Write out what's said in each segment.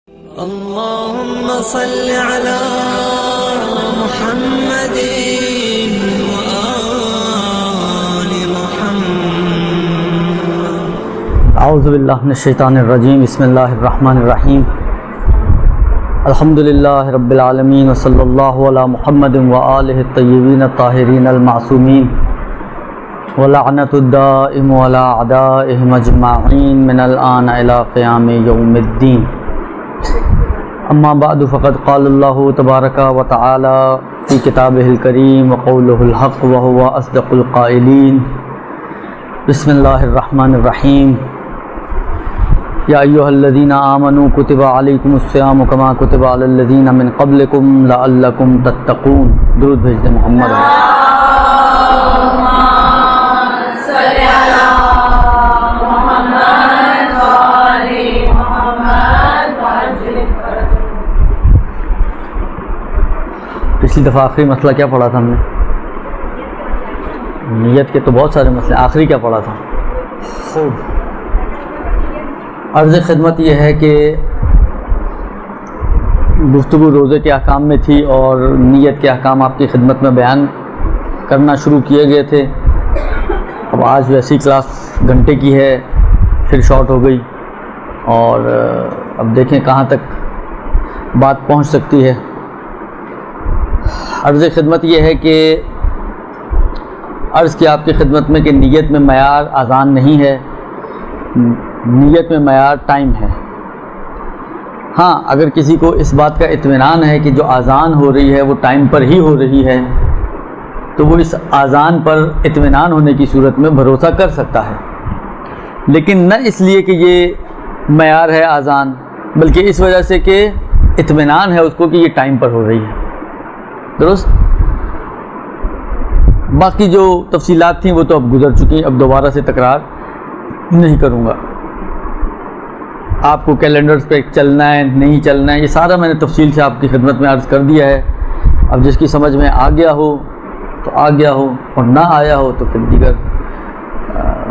اللهم صل على محمد وآل محمد. اعوذ باللہ من الشیطان الرجیم. بسم اللہ الرحمن الرحیم. الحمدللہ رب العالمین وصلی اللہ علی محمد وآلہ الطیبین الطاہرین المعصومین ولعنت الدائم علی اعدائہم اجمعین من الآن الی قیام یوم الدین. اما بعد فقد قال اللہ تبارک و تعالی فی کتابہ الکریم وقولہ الحق وہو اصدق القائلین. بسم اللہ الرحمن الرحیم. یا ایہا الذین آمنوا کتب علیکم الصیام کما کتب علی الذین من قبلکم لعلکم تتقون. درود بھیج دیں محمد. پچھلی دفعہ آخری مسئلہ کیا پڑھا تھا ہم نے؟ نیت کے تو بہت سارے مسئلے. آخری کیا پڑھا تھا؟ خوب. عرض خدمت یہ ہے کہ گفتگو روزے کے احکام میں تھی اور نیت کے احکام آپ کی خدمت میں بیان کرنا شروع کیے گئے تھے. اب آج ویسی کلاس گھنٹے کی ہے، پھر شارٹ ہو گئی اور اب دیکھیں کہاں تک بات پہنچ سکتی ہے. عرض خدمت یہ ہے کہ عرض کی آپ کی خدمت میں کہ نیت میں معیار اذان نہیں ہے، نیت میں معیار ٹائم ہے. ہاں، اگر کسی کو اس بات کا اطمینان ہے کہ جو اذان ہو رہی ہے وہ ٹائم پر ہی ہو رہی ہے تو وہ اس اذان پر اطمینان ہونے کی صورت میں بھروسہ کر سکتا ہے، لیکن نہ اس لیے کہ یہ معیار ہے اذان، بلکہ اس وجہ سے کہ اطمینان ہے اس کو کہ یہ ٹائم پر ہو رہی ہے. درست. باقی جو تفصیلات تھیں وہ تو اب گزر چکی ہیں، اب دوبارہ سے تکرار نہیں کروں گا. آپ کو کیلنڈرز پہ چلنا ہے نہیں چلنا ہے یہ سارا میں نے تفصیل سے آپ کی خدمت میں عرض کر دیا ہے. اب جس کی سمجھ میں آ گیا ہو تو آ گیا ہو، اور نہ آیا ہو تو پھر دیگر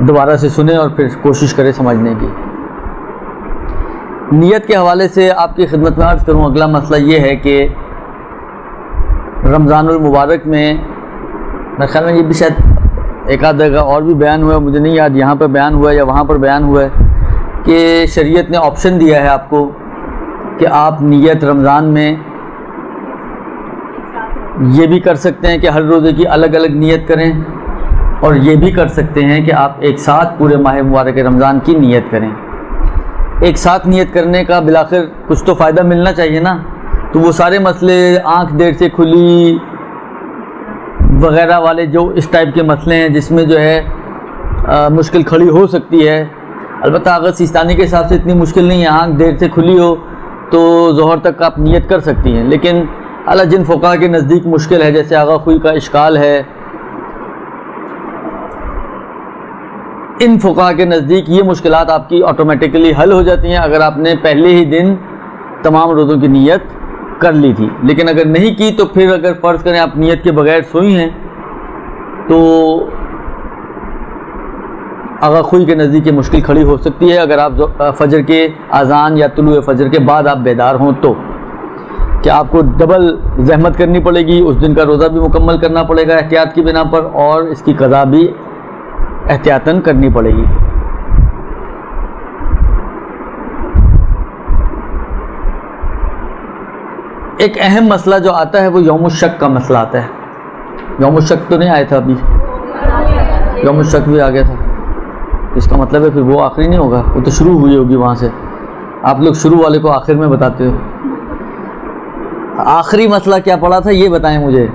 دوبارہ سے سنیں اور پھر کوشش کریں سمجھنے کی. نیت کے حوالے سے آپ کی خدمت میں عرض کروں، اگلا مسئلہ یہ ہے کہ رمضان المبارک میں میرے خیال میں یہ بھی شاید ایک آدھ جگہ اور بھی بیان ہوا ہے، مجھے نہیں یاد یہاں پر بیان ہوا ہے یا وہاں پر بیان ہوا ہے کہ شریعت نے آپشن دیا ہے آپ کو کہ آپ نیت رمضان میں یہ بھی کر سکتے ہیں کہ ہر روزے کی الگ الگ نیت کریں، اور یہ بھی کر سکتے ہیں کہ آپ ایک ساتھ پورے ماہ مبارک رمضان کی نیت کریں. ایک ساتھ نیت کرنے کا بالآخر کچھ تو فائدہ ملنا چاہیے نا. تو وہ سارے مسئلے آنکھ دیر سے کھلی وغیرہ والے جو اس ٹائپ کے مسئلے ہیں جس میں جو ہے مشکل کھڑی ہو سکتی ہے. البتہ اگر سیستانی کے حساب سے اتنی مشکل نہیں ہے، آنکھ دیر سے کھلی ہو تو ظہر تک آپ نیت کر سکتی ہیں. لیکن اعلیٰ جن فقہا کے نزدیک مشکل ہے، جیسے آغا خوئی کا اشکال ہے، ان فقہا کے نزدیک یہ مشکلات آپ کی آٹومیٹکلی حل ہو جاتی ہیں اگر آپ نے پہلے ہی دن تمام روزوں کی نیت کر لی تھی. لیکن اگر نہیں کی تو پھر اگر فرض کریں آپ نیت کے بغیر سوئی ہیں تو آغا خوئی کے نزدیک یہ مشکل کھڑی ہو سکتی ہے اگر آپ فجر کے اذان یا طلوع فجر کے بعد آپ بیدار ہوں تو، کہ آپ کو ڈبل زحمت کرنی پڑے گی، اس دن کا روزہ بھی مکمل کرنا پڑے گا احتیاط کی بنا پر، اور اس کی قضا بھی احتیاطاً کرنی پڑے گی. ایک اہم مسئلہ جو آتا ہے وہ یوم الشک کا مسئلہ آتا ہے. یوم الشک تو نہیں آیا تھا ابھی؟ یوم الشک بھی آ گیا تھا. اس کا مطلب ہے پھر وہ آخری نہیں ہوگا، وہ تو شروع ہوئی ہوگی وہاں سے. آپ لوگ شروع والے کو آخر میں بتاتے ہو. آخری مسئلہ کیا پڑا تھا یہ بتائیں مجھے.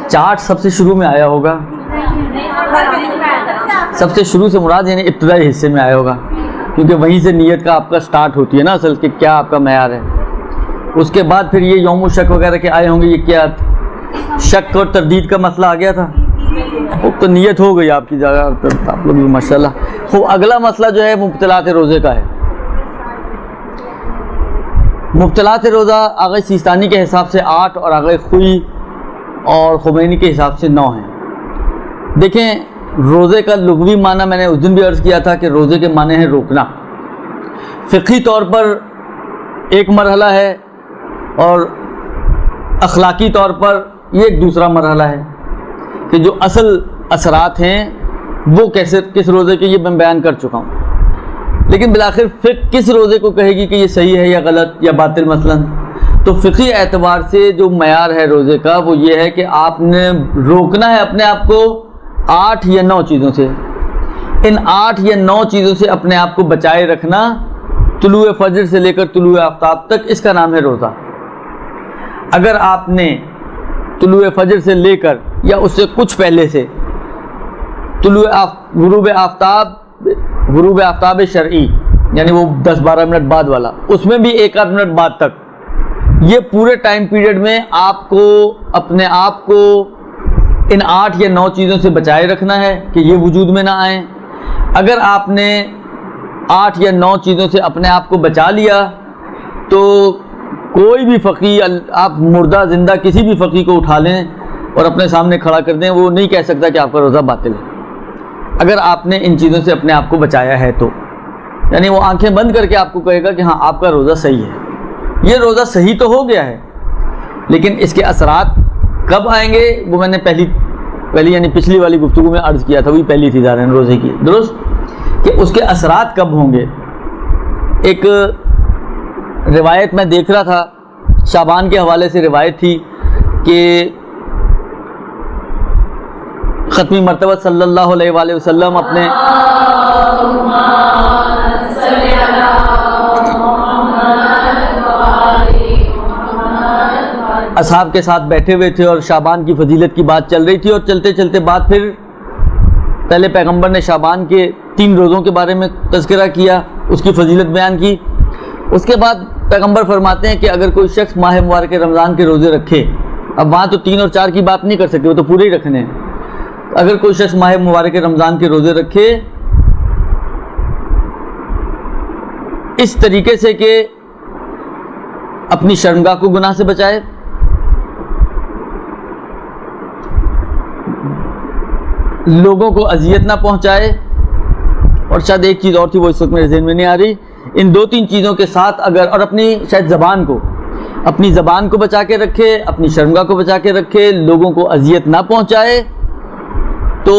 چارٹ سب سے شروع میں آیا ہوگا. سب سے شروع سے مراد یعنی ابتدائی حصے میں آیا ہوگا، کیونکہ وہیں سے نیت کا آپ کا سٹارٹ ہوتی ہے نا اصل کہ کیا آپ کا معیار ہے. اس کے بعد پھر یہ یوم الشک وغیرہ کے آئے ہوں گے. یہ کیا شک اور تردید کا مسئلہ آ گیا تھا، تو نیت ہو گئی آپ کی جگہ. آپ لوگ بھی ماشاء اللہ. اگلا مسئلہ جو ہے مبطلات روزے کا ہے. مبطلات روزہ آغا سیستانی کے حساب سے 8 اور آغا خوئی اور خمینی کے حساب سے 9 ہیں. دیکھیں روزے کا لغوی معنی میں نے اس دن بھی عرض کیا تھا کہ روزے کے معنی ہے روکنا. فقہی طور پر ایک مرحلہ ہے اور اخلاقی طور پر یہ ایک دوسرا مرحلہ ہے کہ جو اصل اثرات ہیں وہ کیسے کس روزے کے یہ میں بیان کر چکا ہوں. لیکن بالآخر فقہ کس روزے کو کہے گی کہ یہ صحیح ہے یا غلط یا باطل؟ مثلاً تو فقہی اعتبار سے جو معیار ہے روزے کا وہ یہ ہے کہ آپ نے روکنا ہے اپنے آپ کو 8 یا 9 چیزوں سے. ان 8 یا 9 چیزوں سے اپنے آپ کو بچائے رکھنا طلوع فجر سے لے کر طلوع آفتاب تک، اس کا نام ہے روزہ. اگر آپ نے طلوع فجر سے لے کر یا اس سے کچھ پہلے سے غروب آفتاب شرعی یعنی وہ 10-12 منٹ بعد والا، اس میں بھی 1-8 منٹ بعد تک، یہ پورے ٹائم پیریڈ میں آپ کو اپنے آپ کو ان 8 یا 9 چیزوں سے بچائے رکھنا ہے کہ یہ وجود میں نہ آئیں. اگر آپ نے 8 یا 9 چیزوں سے اپنے آپ کو بچا لیا تو کوئی بھی فقی، آپ مردہ زندہ کسی بھی فقی کو اٹھا لیں اور اپنے سامنے کھڑا کر دیں، وہ نہیں کہہ سکتا کہ آپ کا روزہ باطل ہے اگر آپ نے ان چیزوں سے اپنے آپ کو بچایا ہے تو. یعنی وہ آنکھیں بند کر کے آپ کو کہے گا کہ ہاں آپ کا روزہ صحیح ہے. یہ روزہ صحیح تو ہو گیا ہے، لیکن اس کے اثرات کب آئیں گے وہ میں نے پہلی یعنی پچھلی والی گفتگو میں عرض کیا تھا، وہی پہلی تھی ظاہر روزے کی، درست، کہ اس کے اثرات کب ہوں گے. ایک روایت میں دیکھ رہا تھا، شعبان کے حوالے سے روایت تھی کہ ختمی مرتبہ صلی اللہ علیہ وآلہ وسلم اپنے اصحاب کے ساتھ بیٹھے ہوئے تھے اور شعبان کی فضیلت کی بات چل رہی تھی، اور چلتے چلتے بات پھر پہلے پیغمبر نے شعبان کے 3 روزوں کے بارے میں تذکرہ کیا، اس کی فضیلت بیان کی. اس کے بعد پیغمبر فرماتے ہیں کہ اگر کوئی شخص ماہ مبارک رمضان کے روزے رکھے، اب وہاں تو 3 اور 4 کی بات نہیں کر سکتے، وہ تو پورے ہی رکھنے ہیں. اگر کوئی شخص ماہ مبارک رمضان کے روزے رکھے اس طریقے سے کہ اپنی شرمگاہ کو گناہ سے بچائے، لوگوں کو اذیت نہ پہنچائے، اور شاید ایک چیز اور تھی وہ اس وقت میرے ذہن میں نہیں آ رہی، ان 2-3 چیزوں کے ساتھ اگر، اور اپنی شاید اپنی زبان کو بچا کے رکھے، اپنی شرمگاہ کو بچا کے رکھے، لوگوں کو اذیت نہ پہنچائے، تو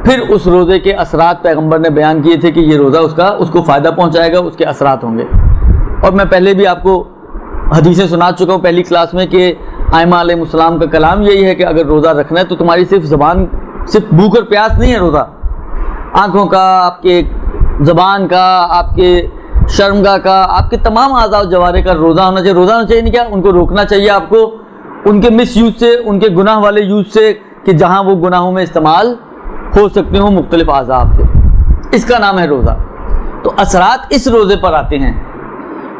پھر اس روزے کے اثرات پیغمبر نے بیان کیے تھے کہ یہ روزہ اس کو فائدہ پہنچائے گا، اس کے اثرات ہوں گے. اور میں پہلے بھی آپ کو حدیثیں سنا چکا ہوں پہلی کلاس میں کہ ائمہ علیہ السلام کا کلام یہی ہے کہ اگر روزہ رکھنا ہے تو تمہاری صرف بھوک اور پیاس نہیں ہے روزہ، آنکھوں کا، آپ کے زبان کا، آپ کے شرمگاہ کا، آپ کے تمام اعضاء و جوارح کا روزہ ہونا چاہیے. روزہ ہونا چاہیے نہیں کیا، ان کو روکنا چاہیے آپ کو ان کے مس یوز سے، ان کے گناہ والے یوز سے، کہ جہاں وہ گناہوں میں استعمال ہو سکتے ہوں مختلف اعضاء آپ کے. اس کا نام ہے روزہ. تو اثرات اس روزے پر آتے ہیں،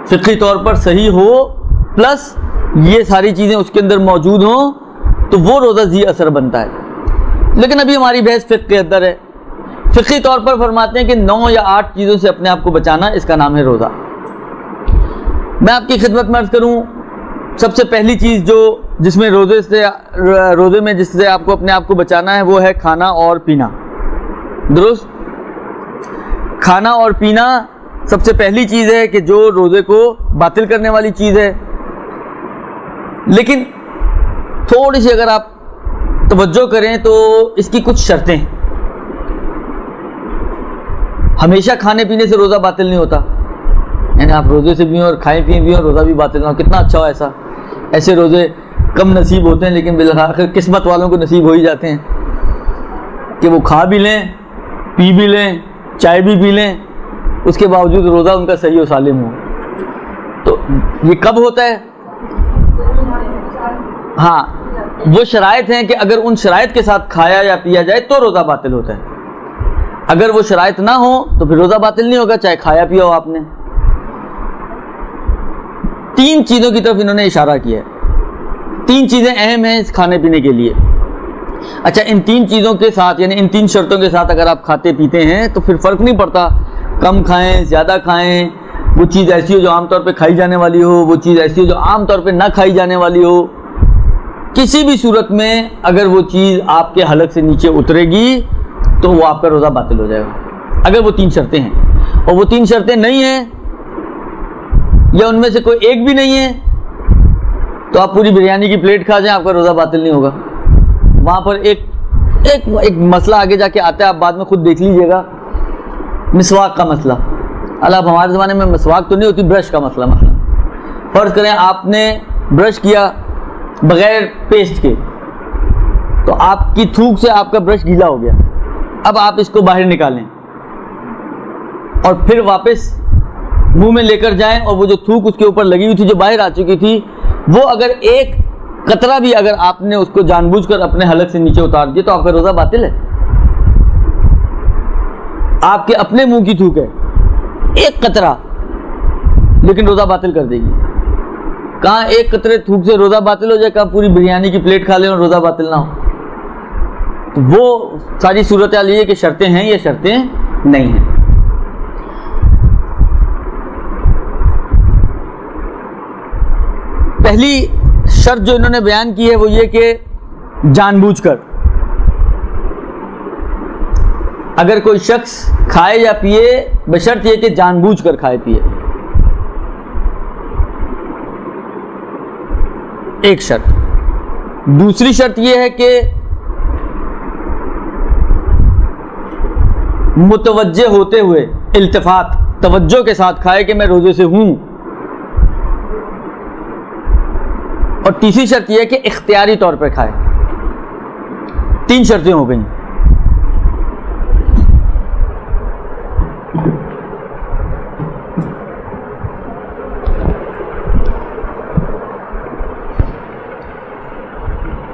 فقہی طور پر صحیح ہو پلس یہ ساری چیزیں اس کے اندر موجود ہوں تو وہ روزہ ذی اثر بنتا ہے. لیکن ابھی ہماری بحث فقہ کے اندر ہے. فقہی طور پر فرماتے ہیں کہ 9 یا 8 چیزوں سے اپنے آپ کو بچانا، اس کا نام ہے روزہ. میں آپ کی خدمت میں عرض کروں، سب سے پہلی چیز جس میں روزے میں جس سے آپ کو اپنے آپ کو بچانا ہے وہ ہے کھانا اور پینا. درست، کھانا اور پینا سب سے پہلی چیز ہے کہ جو روزے کو باطل کرنے والی چیز ہے. لیکن تھوڑی سی اگر آپ توجہ کریں تو اس کی کچھ شرطیں ہیں. ہمیشہ کھانے پینے سے روزہ باطل نہیں ہوتا، یعنی آپ روزے سے بھی ہوں اور کھائیں پییں بھی اور روزہ بھی باطل نہ ہو. کتنا اچھا ہو ایسے روزے کم نصیب ہوتے ہیں، لیکن بالآخر قسمت والوں کو نصیب ہو ہی جاتے ہیں کہ وہ کھا بھی لیں، پی بھی لیں، چائے بھی پی لیں، اس کے باوجود روزہ ان کا صحیح و سالم ہو. تو یہ کب ہوتا ہے؟ ہاں، وہ شرائط ہیں کہ اگر ان شرائط کے ساتھ کھایا یا پیا جائے تو روزہ باطل ہوتا ہے. اگر وہ شرائط نہ ہو تو پھر روزہ باطل نہیں ہوگا، چاہے کھایا پیا ہو آپ نے. 3 چیزوں کی طرف انہوں نے اشارہ کیا ہے. 3 چیزیں اہم ہیں اس کھانے پینے کے لیے. اچھا، ان 3 چیزوں کے ساتھ یعنی ان 3 شرطوں کے ساتھ اگر آپ کھاتے پیتے ہیں تو پھر فرق نہیں پڑتا کم کھائیں زیادہ کھائیں. وہ چیز ایسی ہو جو عام طور پہ کھائی جانے والی ہو، وہ چیز ایسی ہو جو عام طور پہ نہ کھائی جانے والی ہو. کسی بھی صورت میں اگر وہ چیز آپ کے حلق سے نیچے اترے گی تو وہ آپ کا روزہ باطل ہو جائے گا، اگر وہ 3 شرطیں ہیں، اور وہ 3 شرطیں نہیں ہیں یا ان میں سے کوئی ایک بھی نہیں ہے تو آپ پوری بریانی کی پلیٹ کھا جائیں، آپ کا روزہ باطل نہیں ہوگا۔ وہاں پر ایک مسئلہ آگے جا کے آتا ہے، آپ بعد میں خود دیکھ لیجئے گا، مسواک کا مسئلہ۔ اب ہمارے زمانے میں مسواک تو نہیں ہوتی، برش کا مسئلہ فرض کریں آپ نے برش کیا بغیر پیسٹ کے، تو آپ کی تھوک سے آپ کا برش گیلا ہو گیا، اب آپ اس کو باہر نکالیں اور پھر واپس منہ میں لے کر جائیں، اور وہ جو تھوک اس کے اوپر لگی ہوئی تھی جو باہر آ چکی تھی، وہ اگر ایک قطرہ بھی اگر آپ نے اس کو جان بوجھ کر اپنے حلق سے نیچے اتار دیا تو آپ کا روزہ باطل ہے۔ آپ کے اپنے منہ کی تھوک ہے ایک قطرہ، لیکن روزہ باطل کر دے گی۔ کہاں ایک قطرے تھوک سے روزہ باطل ہو جائے، کہاں پوری بریانی کی پلیٹ کھا لیں اور روزہ باطل نہ ہو۔ تو وہ ساری صورتحال یہ ہے کہ شرطیں ہیں یا شرطیں نہیں ہیں۔ پہلی شرط جو انہوں نے بیان کی ہے وہ یہ کہ جان بوجھ کر اگر کوئی شخص کھائے یا پیے، بشرط یہ کہ جان بوجھ کر کھائے پیے، ایک شرط۔ دوسری شرط یہ ہے کہ متوجہ ہوتے ہوئے، التفات، توجہ کے ساتھ کھائے کہ میں روزے سے ہوں۔ اور تیسری شرط یہ ہے کہ اختیاری طور پر کھائے۔ 3 شرطیں ہو گئیں۔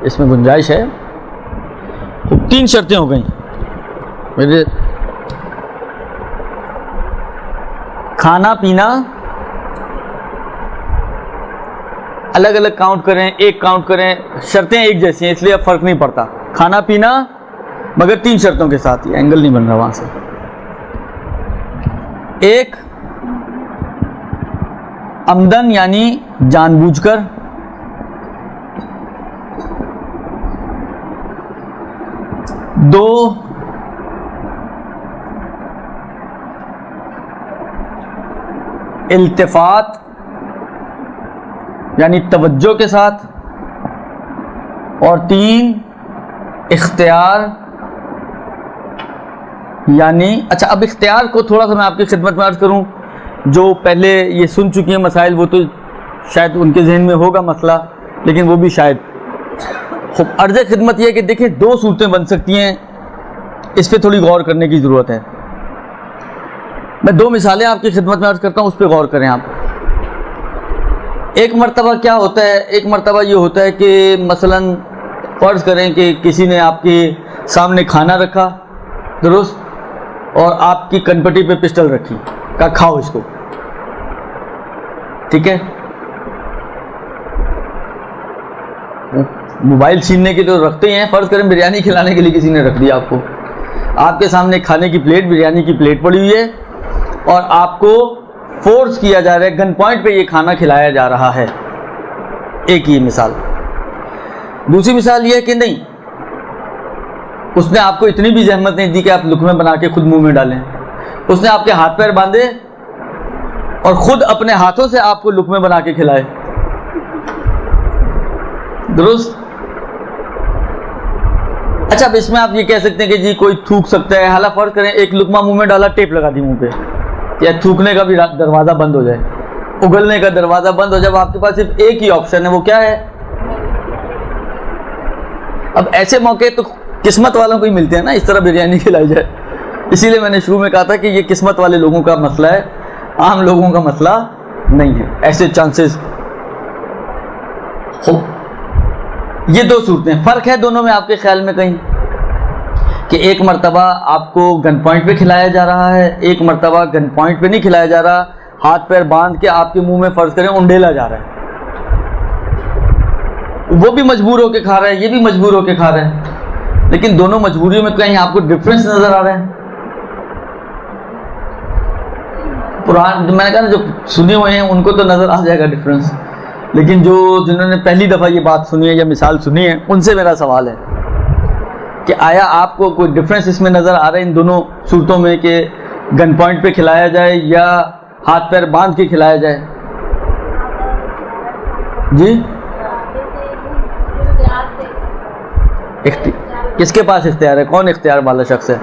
اس میں گنجائش ہے، 3 شرطیں ہو گئیں۔ میرے کھانا پینا الگ الگ کاؤنٹ کریں، ایک کاؤنٹ کریں، شرطیں ایک جیسی ہیں، اس لیے اب فرق نہیں پڑتا۔ کھانا پینا مگر 3 شرطوں کے ساتھ، یہ اینگل نہیں بن رہا وہاں سے۔ ایک، عمدن یعنی جان بوجھ کر۔ 2، التفات یعنی توجہ کے ساتھ۔ اور 3، اختیار یعنی، اچھا اب اختیار کو تھوڑا سا میں آپ کی خدمت میں عرض کروں، جو پہلے یہ سن چکی ہیں مسائل وہ تو شاید ان کے ذہن میں ہوگا مسئلہ، لیکن وہ بھی شاید عرض خدمت یہ کہ دیکھیں 2 صورتیں بن سکتی ہیں، اس پہ تھوڑی غور کرنے کی ضرورت ہے۔ میں 2 مثالیں آپ کی خدمت میں عرض کرتا ہوں، اس پہ غور کریں آپ۔ ایک مرتبہ کیا ہوتا ہے، ایک مرتبہ یہ ہوتا ہے کہ مثلاً فرض کریں کہ کسی نے آپ کے سامنے کھانا رکھا، درست، اور آپ کی کنپٹی پہ پسٹل رکھی، کہا کھاؤ اس کو، ٹھیک ہے۔ موبائل چھیننے کے تو رکھتے ہی ہیں، فرض کریں بریانی کھلانے کے لیے کسی نے رکھ دیا آپ کو، آپ کے سامنے کھانے کی پلیٹ، بریانی کی پلیٹ پڑی ہوئی ہے، اور آپ کو فورس کیا جا رہا ہے، گن پوائنٹ پہ یہ کھانا کھلایا جا رہا ہے۔ ایک یہ مثال۔ دوسری مثال یہ ہے کہ نہیں، اس نے آپ کو اتنی بھی زحمت نہیں دی کہ آپ لقمے بنا کے خود منہ میں ڈالیں، اس نے آپ کے ہاتھ پیر باندھے اور خود اپنے ہاتھوں سے آپ کو لقمے بنا کے کھلائے، درست۔ اچھا اب اس میں آپ یہ کہہ سکتے ہیں کہ جی کوئی تھوک سکتا ہے، حالانکہ فرض کریں ایک لقمہ منہ میں ڈالا، ٹیپ لگا دی منہ پہ، یا تھوکنے کا بھی دروازہ بند ہو جائے، اگلنے کا دروازہ بند ہو جائے، آپ کے پاس صرف ایک ہی آپشن ہے، وہ کیا ہے؟ اب ایسے موقع تو قسمت والوں کو ہی ملتے ہیں نا اس طرح بریانی کھلائی جائے، اسی لیے میں نے شروع میں کہا تھا کہ یہ قسمت والے لوگوں کا مسئلہ ہے، عام لوگوں کا مسئلہ نہیں ہے، ایسے چانسز ہو۔ یہ 2 صورتیں، فرق ہے دونوں میں آپ کے خیال میں کہیں کہ ایک مرتبہ آپ کو گن پوائنٹ پہ کھلایا جا رہا ہے، ایک مرتبہ گن پوائنٹ پہ نہیں کھلایا جا رہا، ہاتھ پیر باندھ کے آپ کے منہ میں فرض کریں انڈیلا جا رہا ہے، وہ بھی مجبور ہو کے کھا رہا ہے، یہ بھی مجبور ہو کے کھا رہا ہے، لیکن دونوں مجبوریوں میں کہیں آپ کو ڈفرینس نظر آ رہا ہے؟ پرانے میں نے کہا نا جو سنے ہوئے ہیں ان کو تو نظر آ جائے گا ڈفرینس، لیکن جنہوں نے پہلی دفعہ یہ بات سنی ہے یا مثال سنی ہے ان سے میرا سوال ہے کہ آیا آپ کو کوئی ڈفرینس اس میں نظر آ رہا ہے ان دونوں صورتوں میں کہ گن پوائنٹ پہ کھلایا جائے یا ہاتھ پیر باندھ کے کھلایا جائے؟ جی کس کے پاس اختیار ہے؟ کون اختیار والا شخص ہے؟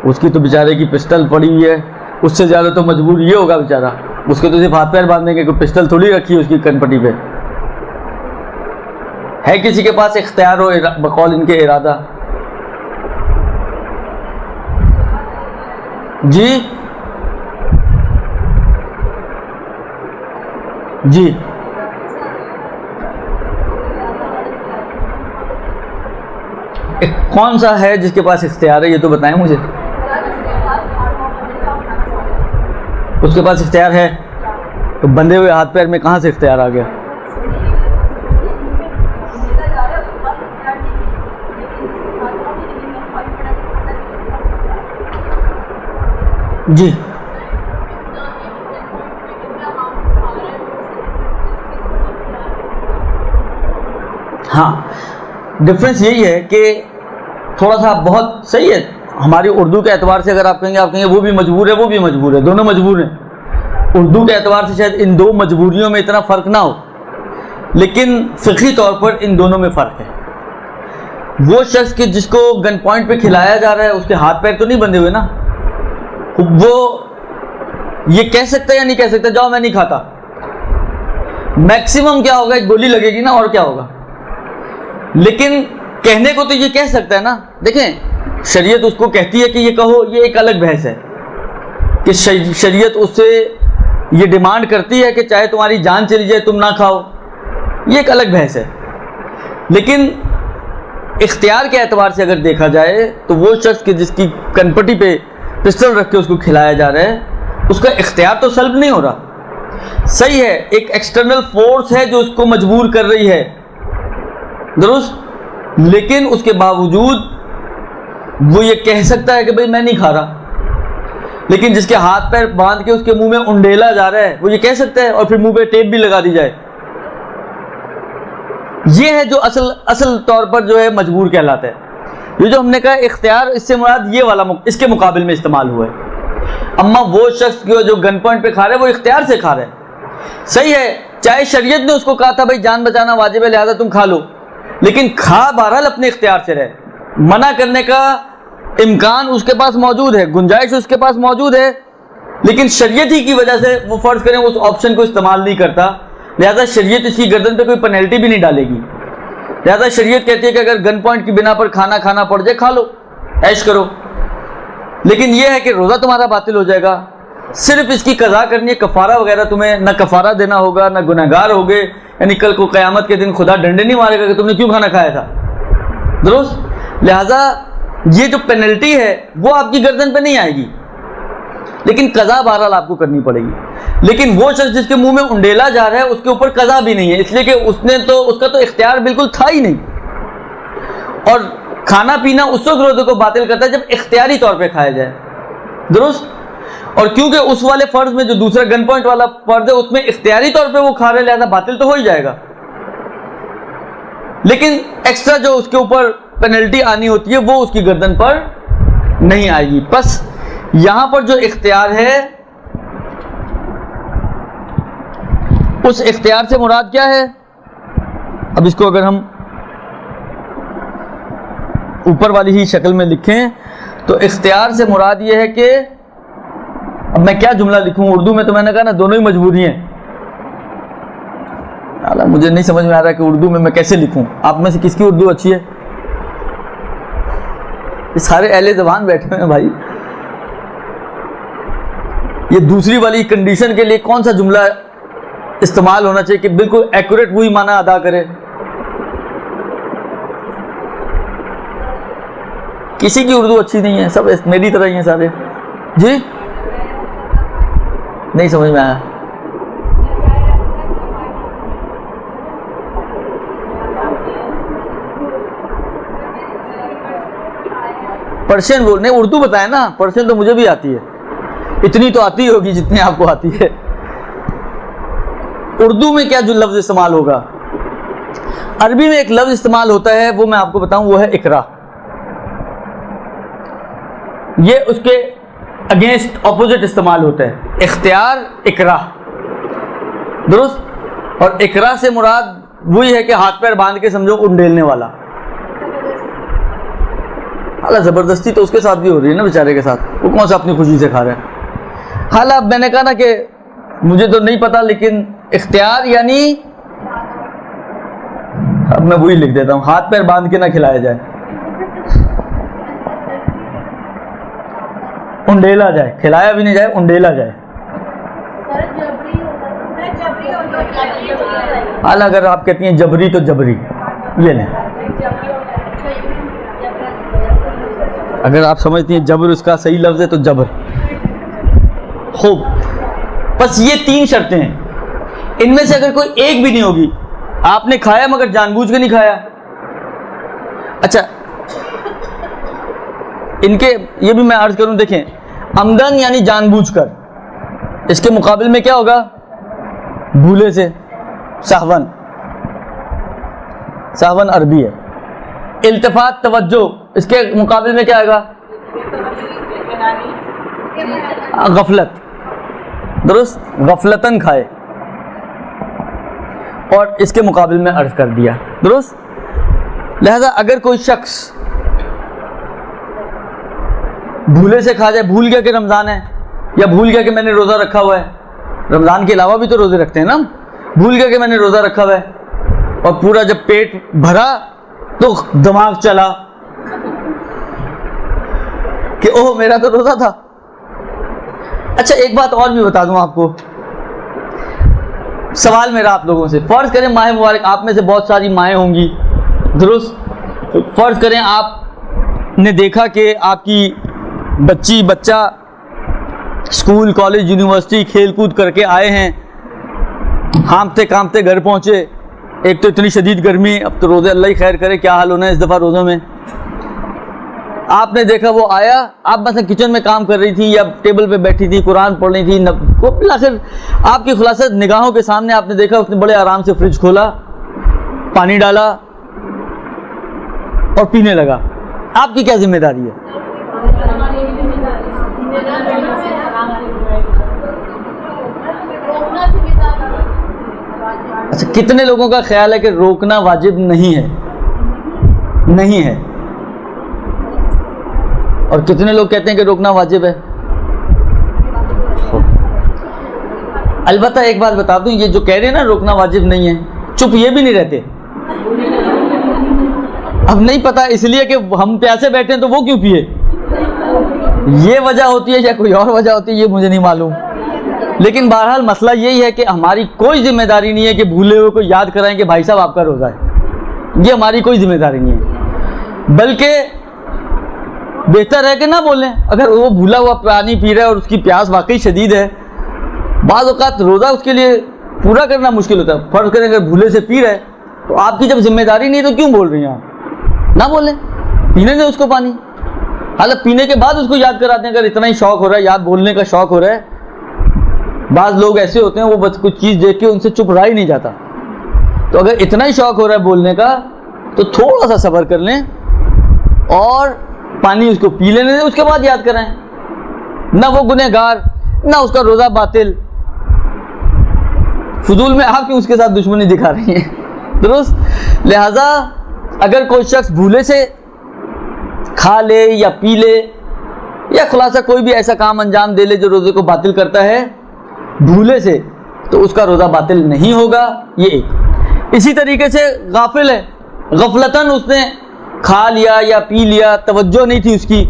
اس کی تو بیچارے کی پسٹل پڑی ہوئی ہے، اس سے زیادہ تو مجبور یہ ہوگا بیچارہ، اس کو تو صرف ہاتھ پیر باندھنے کے، کوئی پسٹل تھوڑی رکھی ہے اس کی کن پٹی پہ۔ ہے کسی کے پاس اختیار ہو بقول ان کے ارادہ؟ جی جی کون سا ہے جس کے پاس اختیار ہے؟ یہ تو بتائیں مجھے۔ اس کے پاس اختیار ہے تو بندھے ہوئے ہاتھ پیر میں کہاں سے اختیار آ گیا؟ جی ہاں، ڈفرینس یہی ہے کہ تھوڑا سا بہت صحیح ہے، ہماری اردو کے اعتبار سے اگر آپ کہیں گے وہ بھی مجبور ہے وہ بھی مجبور ہے، دونوں مجبور ہیں۔ اردو کے اعتبار سے شاید ان دو مجبوریوں میں اتنا فرق نہ ہو، لیکن فقہی طور پر ان دونوں میں فرق ہے۔ وہ شخص کہ جس کو گن پوائنٹ پہ کھلایا جا رہا ہے اس کے ہاتھ پیر تو نہیں بندھے ہوئے نا، وہ یہ کہہ سکتا ہے یا نہیں کہہ سکتا جاؤ میں نہیں کھاتا؟ میکسیمم کیا ہوگا، ایک گولی لگے گی نا، اور کیا ہوگا؟ لیکن کہنے کو تو یہ کہہ سکتا ہے نا۔ دیکھیں شریعت اس کو کہتی ہے کہ یہ کہو، یہ ایک الگ بحث ہے کہ شریعت اس سے یہ ڈیمانڈ کرتی ہے کہ چاہے تمہاری جان چلی جائے تم نہ کھاؤ، یہ ایک الگ بحث ہے۔ لیکن اختیار کے اعتبار سے اگر دیکھا جائے تو وہ شخص کہ جس کی کنپٹی پہ پسٹل رکھ کے اس کو کھلایا جا رہا ہے، اس کا اختیار تو سلب نہیں ہو رہا، صحیح ہے، ایک ایکسٹرنل فورس ہے جو اس کو مجبور کر رہی ہے، درست، لیکن اس کے باوجود وہ یہ کہہ سکتا ہے کہ بھئی میں نہیں کھا رہا۔ لیکن جس کے ہاتھ پیر باندھ کے اس کے منہ میں انڈیلا جا رہا ہے وہ یہ کہہ سکتا ہے، اور پھر منہ پہ ٹیپ بھی لگا دی جائے۔ یہ ہے جو اصل طور پر جو ہے مجبور کہلاتا ہے۔ یہ جو ہم نے کہا اختیار، اس سے مراد یہ والا اس کے مقابل میں استعمال ہوا ہے۔ اما وہ شخص جو گن پوائنٹ پہ کھا رہا ہے وہ اختیار سے کھا رہا ہے، صحیح ہے، چاہے شریعت نے اس کو کہا تھا بھائی جان بچانا واجب ہے لہذا تم کھا لو، لیکن کھا بہرحال اپنے اختیار سے رہے، منع کرنے کا امکان اس کے پاس موجود ہے، گنجائش اس کے پاس موجود ہے، لیکن شریعت ہی کی وجہ سے وہ فرض کریں اس آپشن کو استعمال نہیں کرتا، لہذا شریعت اس کی گردن پہ کوئی پینلٹی بھی نہیں ڈالے گی۔ لہذا شریعت کہتی ہے کہ اگر گن پوائنٹ کی بنا پر کھانا پڑ جائے کھا لو، عیش کرو، لیکن یہ ہے کہ روزہ تمہارا باطل ہو جائے گا، صرف اس کی قضا کرنی ہے، کفارہ وغیرہ تمہیں نہ کفارہ دینا ہوگا نہ گنہگار ہوگے، یعنی کل کو قیامت کے دن خدا ڈنڈے نہیں مارے گا کہ تم نے کیوں کھانا کھایا تھا، درست۔ لہذا یہ جو پینلٹی ہے وہ آپ کی گردن پہ نہیں آئے گی، لیکن قضا بہرحال آپ کو کرنی پڑے گی۔ لیکن وہ شخص جس کے منہ میں انڈیلا جا رہا ہے اس کے اوپر قضا بھی نہیں ہے، اس لیے کہ اس کا تو اختیار بالکل تھا ہی نہیں، اور کھانا پینا اس وقت روزے کو باطل کرتا ہے جب اختیاری طور پہ کھایا جائے، درست۔ اور کیونکہ اس والے فرض میں جو دوسرا گن پوائنٹ والا فرض ہے اس میں اختیاری طور پہ وہ کھا رہے لہذا باطل تو ہو ہی جائے گا، لیکن ایکسٹرا جو اس کے اوپر پینلٹی آنی ہوتی ہے وہ اس کی گردن پر نہیں آئے گی۔ بس یہاں پر جو اختیار ہے اس اختیار سے مراد کیا ہے؟ اب اس کو اگر ہم اوپر والی ہی شکل میں لکھیں تو اختیار سے مراد یہ ہے کہ اب میں کیا جملہ لکھوں اردو میں، تو میں نے کہا نا دونوں ہی مجبوری ہیں، مجھے نہیں سمجھ میں آ رہا کہ اردو میں کیسے لکھوں۔ آپ میں سے کس کی اردو اچھی ہے؟ یہ سارے اہل زبان بیٹھے ہوئے ہیں بھائی، یہ دوسری والی کنڈیشن کے لیے کون سا جملہ استعمال ہونا چاہیے کہ بالکل ایکوریٹ وہی معنی ادا کرے؟ کسی کی اردو اچھی نہیں ہے، سب میری طرح ہی ہیں سارے۔ جی نہیں سمجھ میں آیا۔ پرشین بولنے اردو بتائیں نا، پرشین تو مجھے بھی آتی ہے، اتنی تو آتی ہوگی جتنی آپ کو آتی ہے، اردو میں کیا جو لفظ استعمال ہوگا، عربی میں ایک لفظ استعمال ہوتا ہے، وہ میں آپ کو بتاؤں، وہ ہے اکراہ. یہ اس کے اگینسٹ اپوزٹ استعمال ہوتا ہے، اختیار اکراہ، درست. اور اکراہ سے مراد وہی ہے کہ ہاتھ پیر باندھ کے سمجھو انڈیلنے والا. حالانکہ زبردستی تو اس کے ساتھ بھی ہو رہی ہے نا بیچارے کے ساتھ، وہ کون سا اپنی خوشی سے کھا رہا ہے. حالانکہ میں نے کہا نا کہ مجھے تو نہیں پتا، لیکن اختیار یعنی اب میں وہی لکھ دیتا ہوں، ہاتھ پیر باندھ کے نہ کھلایا جائے، انڈیلا جائے، کھلایا بھی نہیں جائے، انڈیلا جائے. حالانکہ اگر آپ کہتی ہیں جبری تو جبری، یہ لیں. اگر آپ سمجھتی ہیں جبر اس کا صحیح لفظ ہے تو جبر. خوب. بس یہ 3 شرطیں ہیں، ان میں سے اگر کوئی ایک بھی نہیں ہوگی، آپ نے کھایا مگر جان بوجھ کے نہیں کھایا. اچھا ان کے یہ بھی میں عرض کروں، دیکھیں عمدن یعنی جان بوجھ کر، اس کے مقابل میں کیا ہوگا؟ بھولے سے، سہون. سہون عربی ہے. التفات توجہ، اس کے مقابل میں کیا آئے گا؟ غفلت، درست، غفلتاً کھائے. اور اس کے مقابل میں عرض کر دیا، درست. لہذا اگر کوئی شخص بھولے سے کھا جائے، بھول گیا کہ رمضان ہے، یا بھول گیا کہ میں نے روزہ رکھا ہوا ہے، رمضان کے علاوہ بھی تو روزے رکھتے ہیں نا، بھول گیا کہ میں نے روزہ رکھا ہوا ہے، اور پورا جب پیٹ بھرا تو دماغ چلا کہ اوہ میرا تو روزہ تھا. اچھا ایک بات اور بھی بتا دوں آپ کو، سوال میرا آپ لوگوں سے، فرض کریں ماہ مبارک، آپ میں سے بہت ساری مائیں ہوں گی، درست. فرض کریں آپ نے دیکھا کہ آپ کی بچہ اسکول کالج یونیورسٹی کھیل کود کر کے آئے ہیں، ہانپتے کانپتے گھر پہنچے. ایک تو اتنی شدید گرمی، اب تو روزے اللہ ہی خیر کرے، کیا حال ہونا ہے اس دفعہ روزوں میں. آپ نے دیکھا وہ آیا، آپ مثلا کچن میں کام کر رہی تھی یا ٹیبل پہ بیٹھی تھی قرآن پڑھ رہی تھی، بالآخر آپ کی خلاصہ نگاہوں کے سامنے آپ نے دیکھا اس نے بڑے آرام سے فریج کھولا، پانی ڈالا اور پینے لگا. آپ کی کیا ذمہ داری ہے؟ اچھا کتنے لوگوں کا خیال ہے کہ روکنا واجب نہیں ہے؟ نہیں ہے. اور کتنے لوگ کہتے ہیں کہ روکنا واجب ہے؟ البتہ ایک بات بتا دوں، یہ جو کہہ رہے ہیں نا روکنا واجب نہیں ہے، چپ یہ بھی نہیں رہتے. اب نہیں پتا اس لیے کہ ہم پیاسے بیٹھے ہیں تو وہ کیوں پیے، یہ وجہ ہوتی ہے یا کوئی اور وجہ ہوتی ہے یہ مجھے نہیں معلوم. لیکن بہرحال مسئلہ یہی ہے کہ ہماری کوئی ذمہ داری نہیں ہے کہ بھولے ہوئے کو یاد کرائیں کہ بھائی صاحب آپ کا روزہ ہے، یہ ہماری کوئی ذمہ داری نہیں ہے. بلکہ بہتر ہے کہ نہ بولیں. اگر وہ بھولا ہوا پانی پی رہا ہے اور اس کی پیاس واقعی شدید ہے، بعض اوقات روزہ اس کے لیے پورا کرنا مشکل ہوتا ہے. فرض کریں اگر بھولے سے پی رہے تو آپ کی جب ذمہ داری نہیں تو کیوں بول رہی ہیں آپ؟ نہ بولیں، پینے دیں اس کو پانی. حالانکہ پینے کے بعد اس کو یاد کراتے ہیں اگر اتنا ہی شوق ہو رہا ہے، یاد بولنے کا شوق ہو رہا ہے. بعض لوگ ایسے ہوتے ہیں وہ بس کچھ چیز دیکھ کے ان سے چپ رہا ہی نہیں جاتا. تو اگر اتنا ہی شوق ہو رہا ہے بولنے کا تو تھوڑا سا صبر کر لیں اور پانی اس کو پی لینے دیں، اس کے بعد یاد کرائیں. نہ وہ گنہگار نہ اس کا روزہ باطل. فضول میں آپ کیوں اس کے ساتھ دشمنی دکھا رہی ہیں؟ درست. لہذا اگر کوئی شخص بھولے سے کھا لے یا پی لے یا خلاصہ کوئی بھی ایسا کام انجام دے لے جو روزے کو باطل کرتا ہے بھولے سے، تو اس کا روزہ باطل نہیں ہوگا. یہ ایک. اسی طریقے سے غافل ہے، غفلتاً اس نے کھا لیا یا پی لیا، توجہ نہیں تھی اس کی،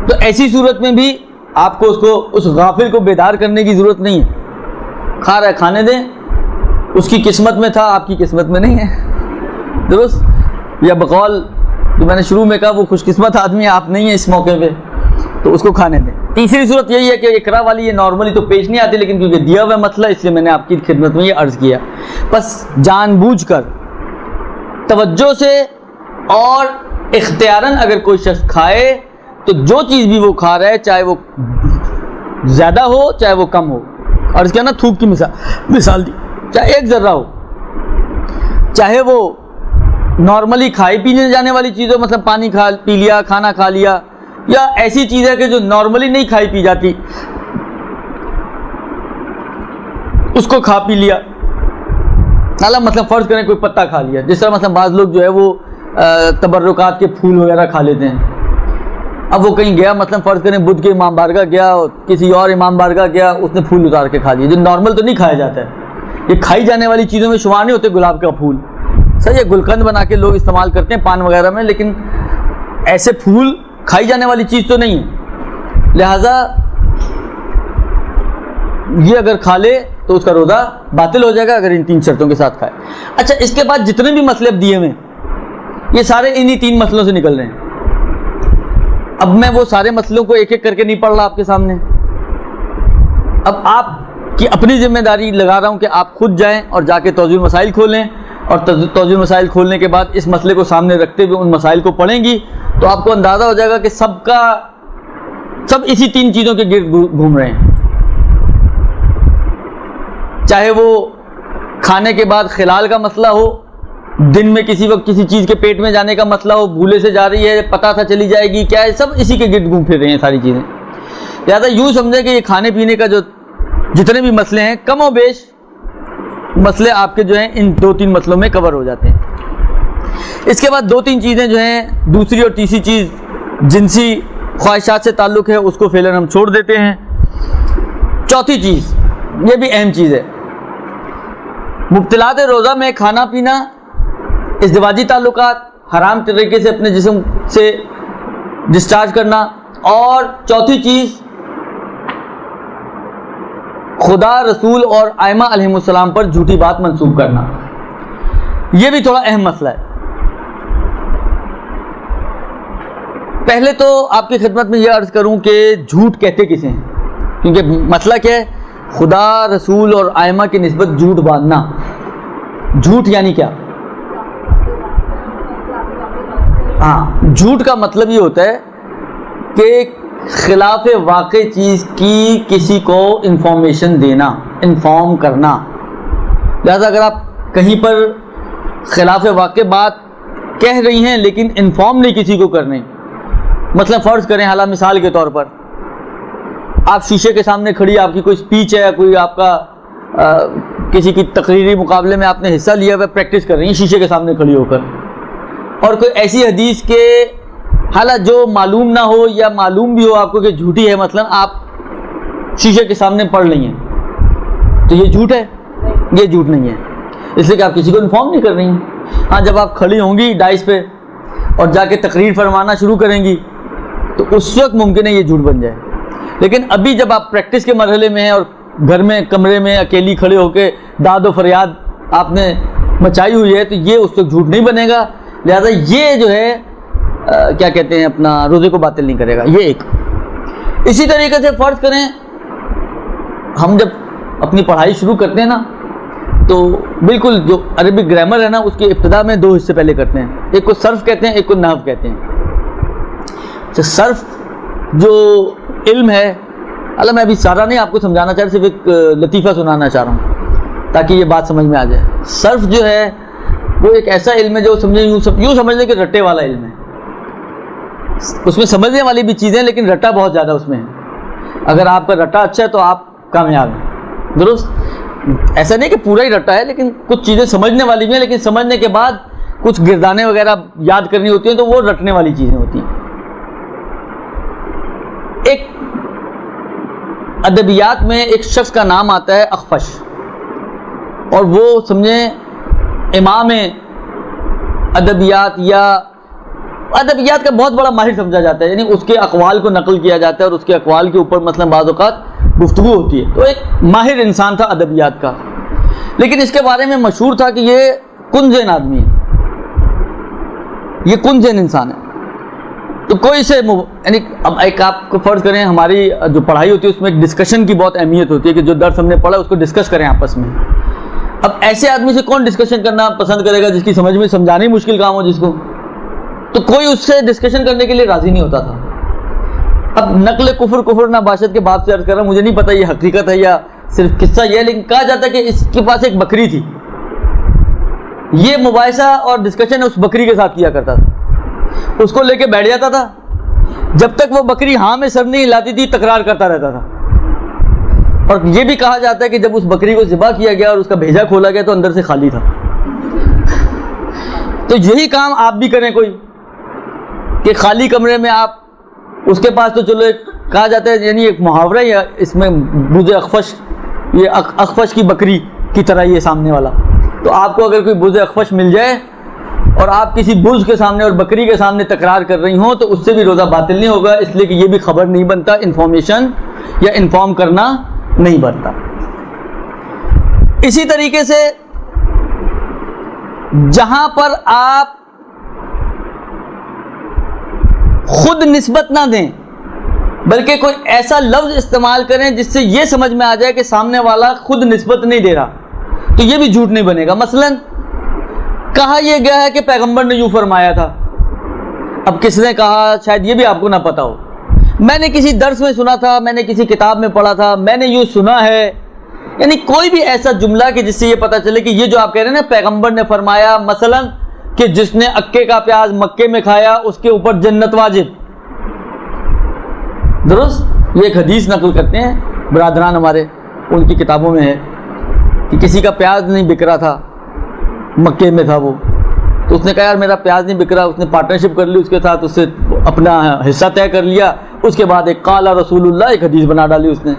تو ایسی صورت میں بھی آپ کو اس غافل کو بیدار کرنے کی ضرورت نہیں ہے. کھا رہا ہے کھانے دیں، اس کی قسمت میں تھا آپ کی قسمت میں نہیں ہے. درست. یا بقول جو میں نے شروع میں کہا وہ خوش قسمت آدمی آپ نہیں ہیں اس موقع پہ، تو اس کو کھانے دیں. تیسری صورت یہی ہے کہ اقرا والی یہ نارملی تو پیش نہیں آتی، لیکن کیونکہ دیا ہوا مسئلہ اس لیے میں نے آپ کی خدمت میں یہ عرض کیا. بس جان بوجھ کر توجہ سے اور اختیاراً اگر کوئی شخص کھائے تو جو چیز بھی وہ کھا رہا ہے چاہے وہ زیادہ ہو چاہے وہ کم ہو، اور اس کے نا تھوک کی مثال دی. چاہے ایک ذرہ ہو, چاہے وہ نارملی کھائی پینے جانے والی چیز ہو, مطلب پانی کھا پی لیا, کھانا کھا لیا, یا ایسی چیز ہے کہ جو نارملی نہیں کھائی پی جاتی, اس کو کھا پی لیا. مطلب فرض کریں کوئی پتا کھا لیا, جس طرح مثلا بعض لوگ جو ہے وہ تبرکات کے پھول وغیرہ کھا لیتے ہیں. اب وہ کہیں گیا, مثلا فرض کریں بدھ کے امام بارگاہ گیا, کسی اور امام بارگاہ گیا, اس نے پھول اتار کے کھا لیا, جو نارمل تو نہیں کھایا جاتا ہے. یہ کھائی جانے والی چیزوں میں شمار نہیں ہوتے گلاب کا پھول. سر یہ گلقند بنا کے لوگ استعمال کرتے ہیں پان وغیرہ میں, لیکن ایسے پھول کھائی جانے والی چیز تو نہیں ہے. لہذا یہ اگر کھا لے تو اس کا روزہ باطل ہو جائے گا اگر ان 3 شرطوں کے ساتھ کھائے. اچھا, اس کے بعد جتنے بھی مسئلے اب دیے میں, یہ سارے انہی 3 مسئلوں سے نکل رہے ہیں. اب میں وہ سارے مسئلوں کو ایک ایک کر کے نہیں پڑھ رہا آپ کے سامنے. اب آپ کی اپنی ذمہ داری لگا رہا ہوں کہ آپ خود جائیں اور جا کے توضیح المسائل کھولیں, اور توضیح المسائل کھولنے کے بعد اس مسئلے کو سامنے رکھتے ہوئے ان مسائل کو پڑھیں گی تو آپ کو اندازہ ہو جائے گا کہ سب اسی 3 چیزوں کے گرد گھوم رہے ہیں. چاہے وہ کھانے کے بعد خلال کا مسئلہ ہو, دن میں کسی وقت کسی چیز کے پیٹ میں جانے کا مسئلہ ہو, بھولے سے جا رہی ہے, پتہ تھا چلی جائے گی, کیا ہے, سب اسی کے گرد گھوم پھر رہے ہیں ساری چیزیں. لہٰذا یوں سمجھیں کہ یہ کھانے پینے کا جو جتنے بھی مسئلے ہیں, کم و بیش مسئلے آپ کے جو ہیں ان 2-3 مسئلوں میں کور ہو جاتے ہیں. اس کے بعد 2-3 چیزیں جو ہیں, دوسری اور تیسری چیز جنسی خواہشات سے تعلق ہے, اس کو فعلاً ہم چھوڑ دیتے ہیں. چوتھی چیز, یہ بھی اہم چیز ہے, مبتلات روزہ میں کھانا پینا, ازدواجی تعلقات, حرام طریقے سے اپنے جسم سے ڈسچارج کرنا, اور چوتھی چیز خدا, رسول اور ائمہ علیہم السلام پر جھوٹی بات منسوب کرنا. یہ بھی تھوڑا اہم مسئلہ ہے. پہلے تو آپ کی خدمت میں یہ عرض کروں کہ جھوٹ کہتے کسے ہیں, کیونکہ مسئلہ کیا ہے, خدا, رسول اور ائمہ کی نسبت جھوٹ باندھنا. جھوٹ یعنی کیا؟ ہاں, جھوٹ کا مطلب یہ ہوتا ہے کہ خلاف واقع چیز کی کسی کو انفارمیشن دینا, انفارم کرنا. لہذا اگر آپ کہیں پر خلاف واقع بات کہہ رہی ہیں لیکن انفارم نہیں کسی کو کرنے, مثلا فرض کریں حالا مثال کے طور پر آپ شیشے کے سامنے کھڑی, آپ کی کوئی سپیچ ہے, کوئی آپ کا کسی کی تقریری مقابلے میں آپ نے حصہ لیا ہوا, پریکٹس کر رہی ہیں شیشے کے سامنے کھڑی ہو کر, اور کوئی ایسی حدیث کے حالانکہ جو معلوم نہ ہو یا معلوم بھی ہو آپ کو کہ جھوٹی ہے, مثلا آپ شیشے کے سامنے پڑھ رہی ہیں, تو یہ جھوٹ ہے؟ یہ جھوٹ نہیں ہے, اس لیے کہ آپ کسی کو انفارم نہیں کر رہی ہیں. ہاں, جب آپ کھڑی ہوں گی ڈائس پہ اور جا کے تقریر فرمانا شروع کریں گی تو اس وقت ممکن ہے یہ جھوٹ بن جائے. لیکن ابھی جب آپ پریکٹس کے مرحلے میں ہیں اور گھر میں کمرے میں اکیلی کھڑے ہو کے داد و فریاد آپ نے مچائی ہوئی ہے, تو یہ اس وقت جھوٹ نہیں بنے گا. لہذا یہ جو ہے کیا کہتے ہیں, اپنا روزے کو باطل نہیں کرے گا. یہ ایک. اسی طریقے سے فرض کریں ہم جب اپنی پڑھائی شروع کرتے ہیں نا, تو بالکل جو عربک گرامر ہے نا, اس کی ابتدا میں 2 حصے پہلے کرتے ہیں. ایک کو صرف کہتے ہیں, ایک کو نحو کہتے ہیں. صرف جو علم ہے, اللہ میں ابھی سارا نہیں آپ کو سمجھانا چاہ رہا, صرف ایک لطیفہ سنانا چاہ رہا ہوں تاکہ یہ بات سمجھ میں آ جائے. صرف جو ہے وہ ایک ایسا علم ہے جو یوں سمجھ لیں کہ رٹے والا علم ہے. اس میں سمجھنے والی بھی چیزیں, لیکن رٹا بہت زیادہ اس میں ہے. اگر آپ کا رٹا اچھا ہے تو آپ کامیاب ہیں. درست, ایسا نہیں کہ پورا ہی رٹا ہے, لیکن کچھ چیزیں سمجھنے والی بھی ہیں, لیکن سمجھنے کے بعد کچھ گردانے وغیرہ یاد کرنی ہوتی ہیں, تو وہ رٹنے والی چیزیں ہوتی ہیں. ایک ادبیات میں ایک شخص کا نام آتا ہے اخفش, اور وہ سمجھیں امام ادبیات یا ادبیات کا بہت بڑا ماہر سمجھا جاتا ہے. یعنی اس کے اقوال کو نقل کیا جاتا ہے اور اس کے اقوال کے اوپر مثلا بعض اوقات گفتگو ہوتی ہے. تو ایک ماہر انسان تھا ادبیات کا, لیکن اس کے بارے میں مشہور تھا کہ یہ کنزین آدمی ہے, یہ کنزین انسان ہے. تو کوئی سے یعنی اب ایک آپ کو فرض کریں, ہماری جو پڑھائی ہوتی ہے اس میں ایک ڈسکشن کی بہت اہمیت ہوتی ہے کہ جو درس ہم نے پڑھا اس کو ڈسکس کریں آپس میں. اب ایسے آدمی سے کون ڈسکشن کرنا پسند کرے گا جس کی سمجھ میں سمجھانا ہی مشکل کام ہو جس کو؟ تو کوئی اس سے ڈسکشن کرنے کے لیے راضی نہیں ہوتا تھا. اب نقل کفر نہ باشد کے باپ سے عرض کر رہا ہوں, مجھے نہیں پتا یہ حقیقت ہے یا صرف قصہ یہ، لیکن کہا جاتا ہے کہ اس کے پاس ایک بکری تھی، یہ مباحثہ اور ڈسکشن اس بکری کے ساتھ کیا کرتا تھا، اس کو لے کے بیٹھ جاتا تھا، جب تک وہ بکری ہاں میں سر نہیں ہلاتی تھی تکرار کرتا رہتا تھا. اور یہ بھی کہا جاتا ہے کہ جب اس بکری کو ذبح کیا گیا اور اس کا بھیجا کھولا گیا تو اندر سے خالی تھا. تو یہی کام آپ بھی کریں کوئی، کہ خالی کمرے میں آپ اس کے پاس تو چلو ایک کہا جاتا ہے، یعنی ایک محاورہ ہے اس میں، بز اخفش، یہ اخفش کی بکری کی طرح یہ سامنے والا. تو آپ کو اگر کوئی بز اخفش مل جائے اور آپ کسی بز کے سامنے اور بکری کے سامنے تکرار کر رہی ہوں تو اس سے بھی روزہ باطل نہیں ہوگا، اس لیے کہ یہ بھی خبر نہیں بنتا، انفارمیشن یا انفارم کرنا نہیں بنتا. اسی طریقے سے جہاں پر آپ خود نسبت نہ دیں بلکہ کوئی ایسا لفظ استعمال کریں جس سے یہ سمجھ میں آ جائے کہ سامنے والا خود نسبت نہیں دے رہا، تو یہ بھی جھوٹ نہیں بنے گا. مثلا کہا یہ گیا ہے کہ پیغمبر نے یوں فرمایا تھا، اب کس نے کہا شاید یہ بھی آپ کو نہ پتا ہو، میں نے کسی درس میں سنا تھا، میں نے کسی کتاب میں پڑھا تھا، میں نے یوں سنا ہے، یعنی کوئی بھی ایسا جملہ کہ جس سے یہ پتا چلے کہ یہ جو آپ کہہ رہے ہیں نا پیغمبر نے فرمایا، مثلا کہ جس نے اکے کا پیاز مکے میں کھایا اس کے اوپر جنت واجب. درست، یہ ایک حدیث نقل کرتے ہیں برادران ہمارے، ان کی کتابوں میں ہے کہ کسی کا پیاز نہیں بک رہا تھا، مکے میں تھا وہ، تو اس نے کہا یار میرا پیاز نہیں بک رہا، اس نے پارٹنرشپ کر لی اس کے ساتھ، اس سے اپنا حصہ طے کر لیا. اس کے بعد ایک قال رسول اللہ، ایک حدیث بنا ڈالی اس نے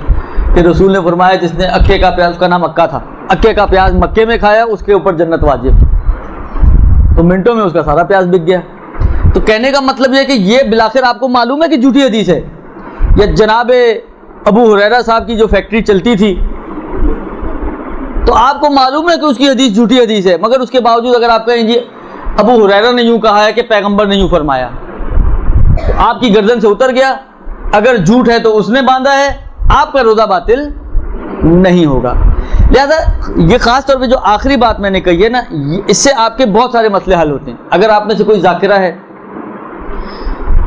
کہ رسول نے فرمایا جس نے اکے کا پیاز، اس کا نام اکا تھا، اکے کا پیاز مکے میں کھایا اس کے اوپر جنت واجب. تو منٹوں میں اس کا سارا پیاز بک گیا. تو کہنے کا مطلب یہ کہ یہ بلاخر آپ کو معلوم ہے کہ جھوٹی حدیث ہے. یا جناب ابو ہریرہ صاحب کی جو فیکٹری چلتی تھی تو آپ کو معلوم ہے کہ اس کی حدیث جھوٹی حدیث ہے، مگر اس کے باوجود اگر آپ کہیں جی ابو ہریرہ نے یوں کہا ہے کہ پیغمبر نے یوں فرمایا، تو آپ کی گردن سے اتر گیا. اگر جھوٹ ہے تو اس نے باندھا ہے، آپ کا روزہ باطل نہیں ہوگا. لہذا یہ خاص طور پہ جو آخری بات میں نے کہی ہے نا، اس سے آپ کے بہت سارے مسئلے حل ہوتے ہیں. اگر آپ میں سے کوئی ذاکرہ ہے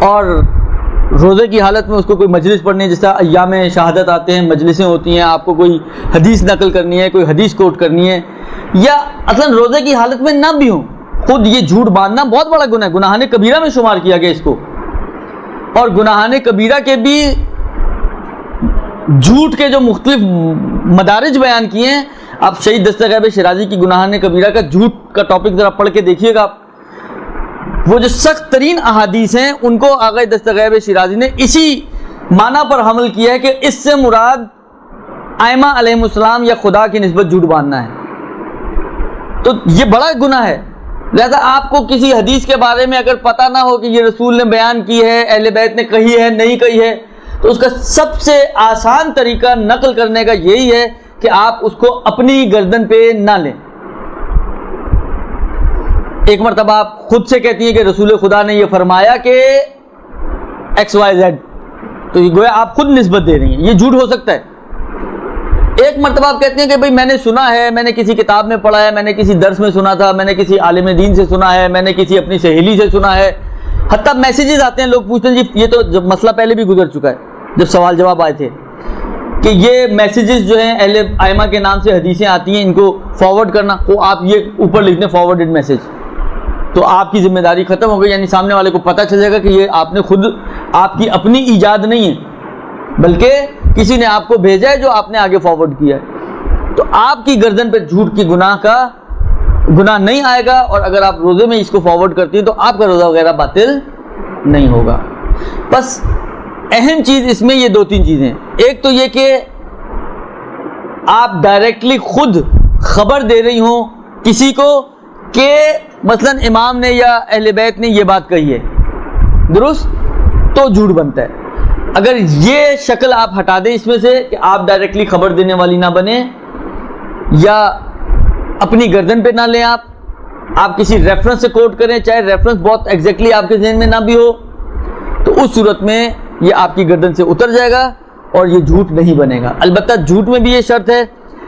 اور روزے کی حالت میں اس کو کوئی مجلس پڑھنی ہے، جس طرح ایام شہادت آتے ہیں، مجلسیں ہوتی ہیں، آپ کو کوئی حدیث نقل کرنی ہے، کوئی حدیث کوٹ کرنی ہے، یا اصلا روزے کی حالت میں نہ بھی ہوں، خود یہ جھوٹ باندھنا بہت بڑا گناہ ہے، گناہان کبیرہ میں شمار کیا گیا اس کو. اور گناہان کبیرہ کے بھی جھوٹ کے جو مختلف مدارج بیان کیے ہیں، آپ شہید دستغیب شیرازی کی گناہان کبیرہ کا جھوٹ کا ٹاپک ذرا پڑھ کے دیکھیے گا. وہ جو سخت ترین احادیث ہیں ان کو آغا دستغیب شیرازی نے اسی معنی پر حمل کیا ہے کہ اس سے مراد ائمہ علیہ السلام یا خدا کی نسبت جھوٹ باندھنا ہے. تو یہ بڑا گناہ ہے. لہذا آپ کو کسی حدیث کے بارے میں اگر پتہ نہ ہو کہ یہ رسول نے بیان کی ہے، اہل بیت نے کہی ہے، نہیں کہی ہے، تو اس کا سب سے آسان طریقہ نقل کرنے کا یہی ہے کہ آپ اس کو اپنی گردن پہ نہ لیں. ایک مرتبہ آپ خود سے کہتی ہیں کہ رسول خدا نے یہ فرمایا کہ ایکس وائی زیڈ، تو یہ گویا آپ خود نسبت دے رہی ہیں، یہ جھوٹ ہو سکتا ہے. ایک مرتبہ آپ کہتے ہیں کہ بھئی میں نے سنا ہے، میں نے کسی کتاب میں پڑھا ہے، میں نے کسی درس میں سنا تھا، میں نے کسی عالم دین سے سنا ہے، میں نے کسی اپنی سہیلی سے سنا ہے. حتیٰ میسیجز آتے ہیں، لوگ پوچھتے ہیں جی یہ تو جب مسئلہ پہلے بھی گزر چکا ہے جب سوال جواب آئے تھے کہ یہ میسیجز جو ہیں اہل ائمہ کے نام سے حدیثیں آتی ہیں، ان کو فارورڈ کرنا، وہ آپ یہ اوپر لکھ دیں فارورڈڈ میسیج، تو آپ کی ذمہ داری ختم ہو گئی. یعنی سامنے والے کو پتہ چل جائے گا کہ یہ آپ نے خود، آپ کی اپنی ایجاد نہیں ہے بلکہ کسی نے آپ کو بھیجا ہے جو آپ نے آگے فارورڈ کیا ہے. تو آپ کی گردن پہ جھوٹ کی گناہ نہیں آئے گا، اور اگر آپ روزے میں اس کو فارورڈ کرتی ہیں تو آپ کا روزہ وغیرہ باطل نہیں ہوگا. بس اہم چیز اس میں یہ دو تین چیزیں ہیں. ایک تو یہ کہ آپ ڈائریکٹلی خود خبر دے رہی ہوں کسی کو کہ مثلا امام نے یا اہل بیت نے یہ بات کہی ہے، درست، تو جھوٹ بنتا ہے. اگر یہ شکل آپ ہٹا دیں اس میں سے کہ آپ ڈائریکٹلی خبر دینے والی نہ بنیں یا اپنی گردن پہ نہ لیں، آپ کسی ریفرنس سے کوٹ کریں، چاہے ریفرنس بہت ایگزیکٹلی آپ کے ذہن میں نہ بھی ہو، تو اس صورت میں یہ آپ کی گردن سے اتر جائے گا اور یہ جھوٹ نہیں بنے گا. البتہ جھوٹ میں بھی یہ شرط ہے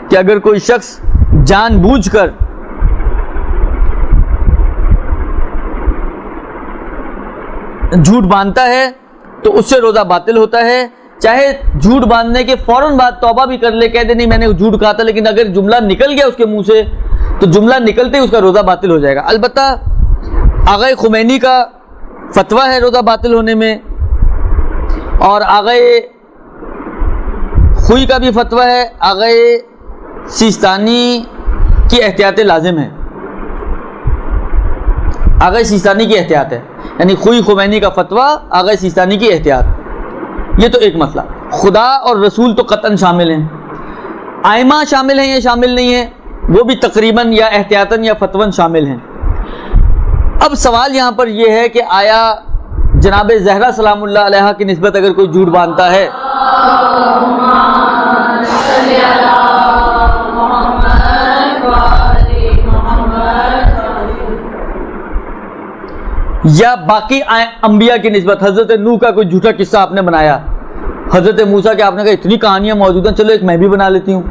کہ اگر کوئی شخص جان بوجھ کر جھوٹ باندھتا ہے تو اس سے روزہ باطل ہوتا ہے، چاہے جھوٹ باندھنے کے فوراً بعد توبہ بھی کر لے, کہہ دے نہیں میں نے جھوٹ کہا تھا, لیکن اگر جملہ نکل گیا اس کے منہ سے تو جملہ نکلتے ہی اس کا روزہ باطل ہو جائے گا. البتہ آغا خمینی کا فتویٰ ہے روزہ باطل ہونے میں, اور آغا خوئی کا بھی فتویٰ ہے, آغا سیستانی کی احتیاط لازم ہے, آغا سیستانی کی احتیاط ہے, یعنی خوئی خمینی کا فتویٰ, آغا سیستانی کی احتیاط. یہ تو ایک مسئلہ. خدا اور رسول تو قطعاً شامل ہیں, ائمہ شامل ہیں یا شامل نہیں ہیں, وہ بھی تقریباً یا احتیاطاً یا فتواً شامل ہیں. اب سوال یہاں پر یہ ہے کہ آیا جناب زہرا سلام اللہ علیہا کی نسبت اگر کوئی جھوٹ باندھتا ہے یا باقی انبیاء کی نسبت, حضرت نوح کا کوئی جھوٹا قصہ آپ نے بنایا, حضرت موسیٰ کے آپ نے کہا اتنی کہانیاں موجود ہیں, چلو ایک میں بھی بنا لیتی ہوں,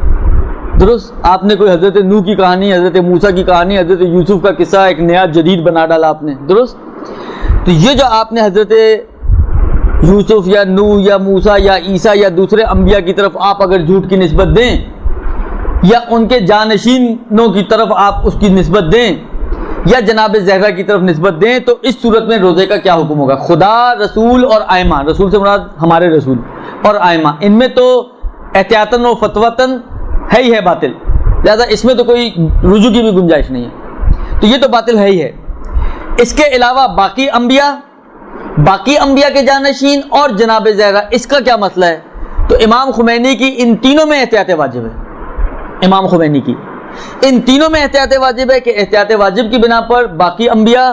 درست. آپ نے کوئی حضرت نوح کی کہانی, حضرت موسیٰ کی کہانی, حضرت یوسف کا قصہ ایک نیا جدید بنا ڈالا آپ نے, درست. تو یہ جو آپ نے حضرت یوسف یا نوح یا موسیٰ یا عیسیٰ یا دوسرے انبیاء کی طرف آپ اگر جھوٹ کی نسبت دیں یا ان کے جانشینوں کی طرف آپ اس کی نسبت دیں یا جناب زہرا کی طرف نسبت دیں, تو اس صورت میں روزے کا کیا حکم ہوگا؟ خدا, رسول اور ائمہ, رسول سے مراد ہمارے رسول اور ائمہ, ان میں تو احتیاطاً و فتوتاً ہے ہی ہے باطل, لہذا اس میں تو کوئی رجوع کی بھی گنجائش نہیں ہے, تو یہ تو باطل ہے ہی ہے. اس کے علاوہ باقی انبیاء کے جانشین اور جناب زہرا, اس کا کیا مسئلہ ہے؟ تو امام خمینی کی ان تینوں میں احتیاط واجب ہے. امام خمینی کی ان تینوں میں احتیاط واجب ہے کہ احتیاط واجب کی بنا پر باقی انبیاء,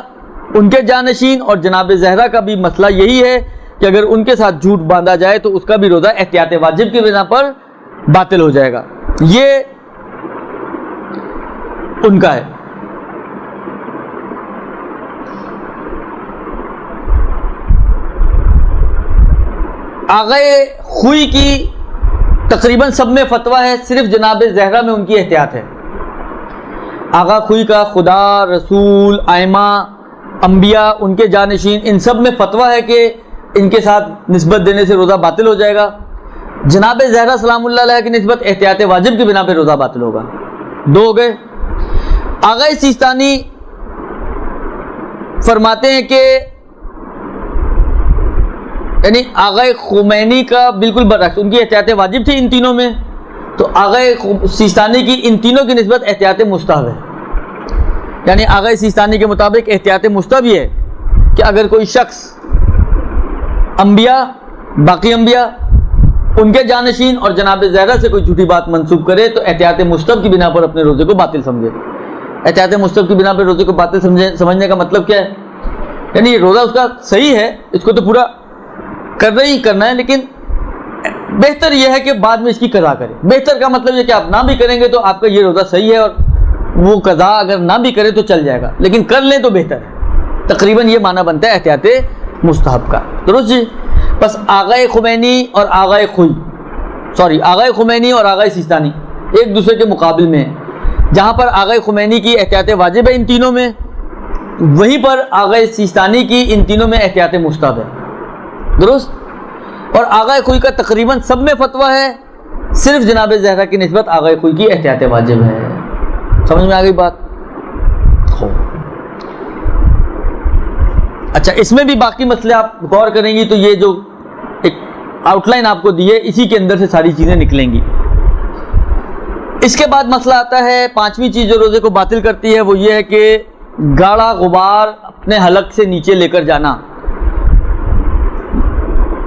ان کے جانشین اور جناب زہرا کا بھی مسئلہ یہی ہے کہ اگر ان کے ساتھ جھوٹ باندھا جائے تو اس کا بھی روزہ احتیاط واجب کی بنا پر باطل ہو جائے گا. یہ ان کا ہے. آغا خوئی کی تقریباً سب میں فتویٰ ہے, صرف جناب زہرا میں ان کی احتیاط ہے. آغا خوئی کا خدا, رسول, ائمہ, انبیاء, ان کے جانشین, ان سب میں فتویٰ ہے کہ ان کے ساتھ نسبت دینے سے روزہ باطل ہو جائے گا. جناب زہرا سلام اللہ علیہ کی نسبت احتیاط واجب کی بنا پہ روزہ باطل ہوگا. دو ہو گئے. آغا سیستانی فرماتے ہیں کہ یعنی آغا خمینی کا بالکل برعکس, ان کی احتیاط واجب تھی ان تینوں میں, تو آغا سیستانی کی ان تینوں کی نسبت احتیاط مستحب ہے. یعنی آغا سیستانی کے مطابق احتیاط مستحب یہ ہے کہ اگر کوئی شخص انبیاء, باقی انبیاء, ان کے جانشین اور جناب زہرا سے کوئی جھوٹی بات منسوب کرے تو احتیاط مستحب کی بنا پر اپنے روزے کو باطل سمجھے. احتیاط مستحب کی بنا پر روزے کو باطل سمجھنے کا مطلب کیا ہے؟ یعنی روزہ اس کا صحیح ہے, اس کو تو پورا کرنا ہی کرنا ہے, لیکن بہتر یہ ہے کہ بعد میں اس کی قضا کرے. بہتر کا مطلب یہ کہ آپ نہ بھی کریں گے تو آپ کا یہ روزہ صحیح ہے, اور وہ قضا اگر نہ بھی کرے تو چل جائے گا, لیکن کر لیں تو بہتر ہے. تقریباً یہ معنی بنتا ہے احتیاط مستحب کا, درست جی. بس آغا خمینی اور آغا خمینی اور آغا سیستانی ایک دوسرے کے مقابل میں ہیں. جہاں پر آغا خمینی کی احتیاط واجب ہے ان تینوں میں, وہیں پر آغا سیستانی کی ان تینوں میں احتیاط مستحب ہے, درست. اور آغا خوئی کا تقریباً سب میں فتویٰ ہے, صرف جناب زہرا کی نسبت آغا خوئی کی احتیاط واجب ہے. سمجھ میں آ گئی بات؟ اچھا, اس میں بھی باقی مسئلے آپ غور کریں گی تو یہ جو ایک آؤٹ لائن آپ کو دی ہے اسی کے اندر سے ساری چیزیں نکلیں گی. اس کے بعد مسئلہ آتا ہے, پانچویں چیز جو روزے کو باطل کرتی ہے وہ یہ ہے کہ گاڑا غبار اپنے حلق سے نیچے لے کر جانا,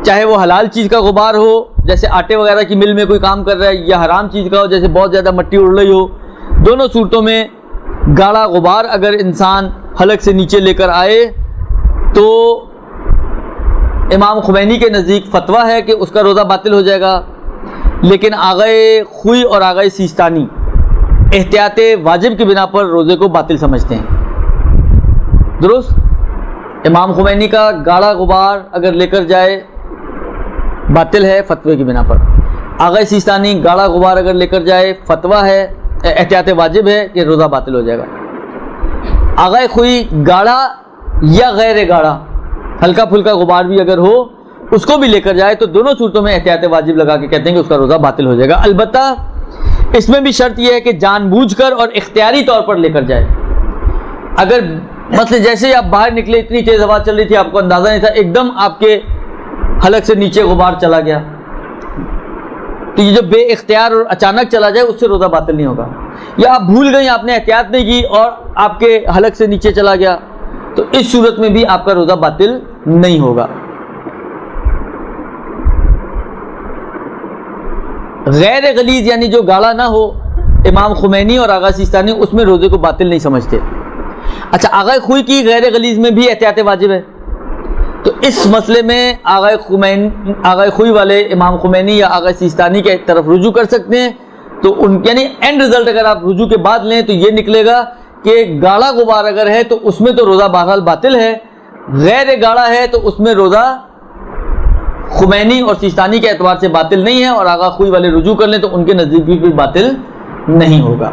چاہے وہ حلال چیز کا غبار ہو جیسے آٹے وغیرہ کی مل میں کوئی کام کر رہا ہے, یا حرام چیز کا ہو جیسے بہت زیادہ مٹی اڑ رہی ہو. دونوں صورتوں میں گاڑا غبار اگر انسان حلق سے نیچے لے کر آئے تو امام خمینی کے نزدیک فتویٰ ہے کہ اس کا روزہ باطل ہو جائے گا. لیکن آغا خوئی اور آغا سیستانی احتیاط واجب کی بنا پر روزے کو باطل سمجھتے ہیں, درست. امام خمینی کا گاڑا غبار اگر لے کر جائے باطل ہے فتوے کی بنا پر. آغا سیستانی گاڑا غبار اگر لے کر جائے فتویٰ ہے, احتیاط واجب ہے کہ روزہ باطل ہو جائے گا. آغا خوئی گاڑا یا غیر گاڑا ہلکا پھلکا غبار بھی اگر ہو اس کو بھی لے کر جائے تو دونوں صورتوں میں احتیاط واجب لگا کے کہتے ہیں کہ اس کا روزہ باطل ہو جائے گا. البتہ اس میں بھی شرط یہ ہے کہ جان بوجھ کر اور اختیاری طور پر لے کر جائے. اگر مثلا جیسے ہی آپ باہر نکلے, اتنی تیز ہوا چل رہی تھی, آپ کو اندازہ نہیں تھا, ایک دم آپ کے حلق سے نیچے غبار چلا گیا, تو یہ جو بے اختیار اور اچانک چلا جائے اس سے روزہ باطل نہیں ہوگا. یا آپ بھول گئی, آپ نے احتیاط نہیں کی اور آپ کے حلق سے نیچے چلا گیا, تو اس صورت میں بھی آپ کا روزہ باطل نہیں ہوگا. غیر غلیظ یعنی جو گاڑا نہ ہو, امام خمینی اور آغا سیستانی اس میں روزے کو باطل نہیں سمجھتے. اچھا, آغا خوئی کی غیر غلیظ میں بھی احتیاط واجب ہے, تو اس مسئلے میں آغا خوئی والے امام خمینی یا آغا سیستانی کے طرف رجوع کر سکتے ہیں. تو ان یعنی اینڈ رزلٹ اگر آپ رجوع کے بعد لیں تو یہ نکلے گا کہ گاڑا غبار اگر ہے تو اس میں تو روزہ بہرحال باطل ہے, غیر گاڑا ہے تو اس میں روزہ خمینی اور سیستانی کے اعتبار سے باطل نہیں ہے, اور آغا خوئی والے رجوع کر لیں تو ان کے نزدیک بھی کوئی باطل نہیں ہوگا.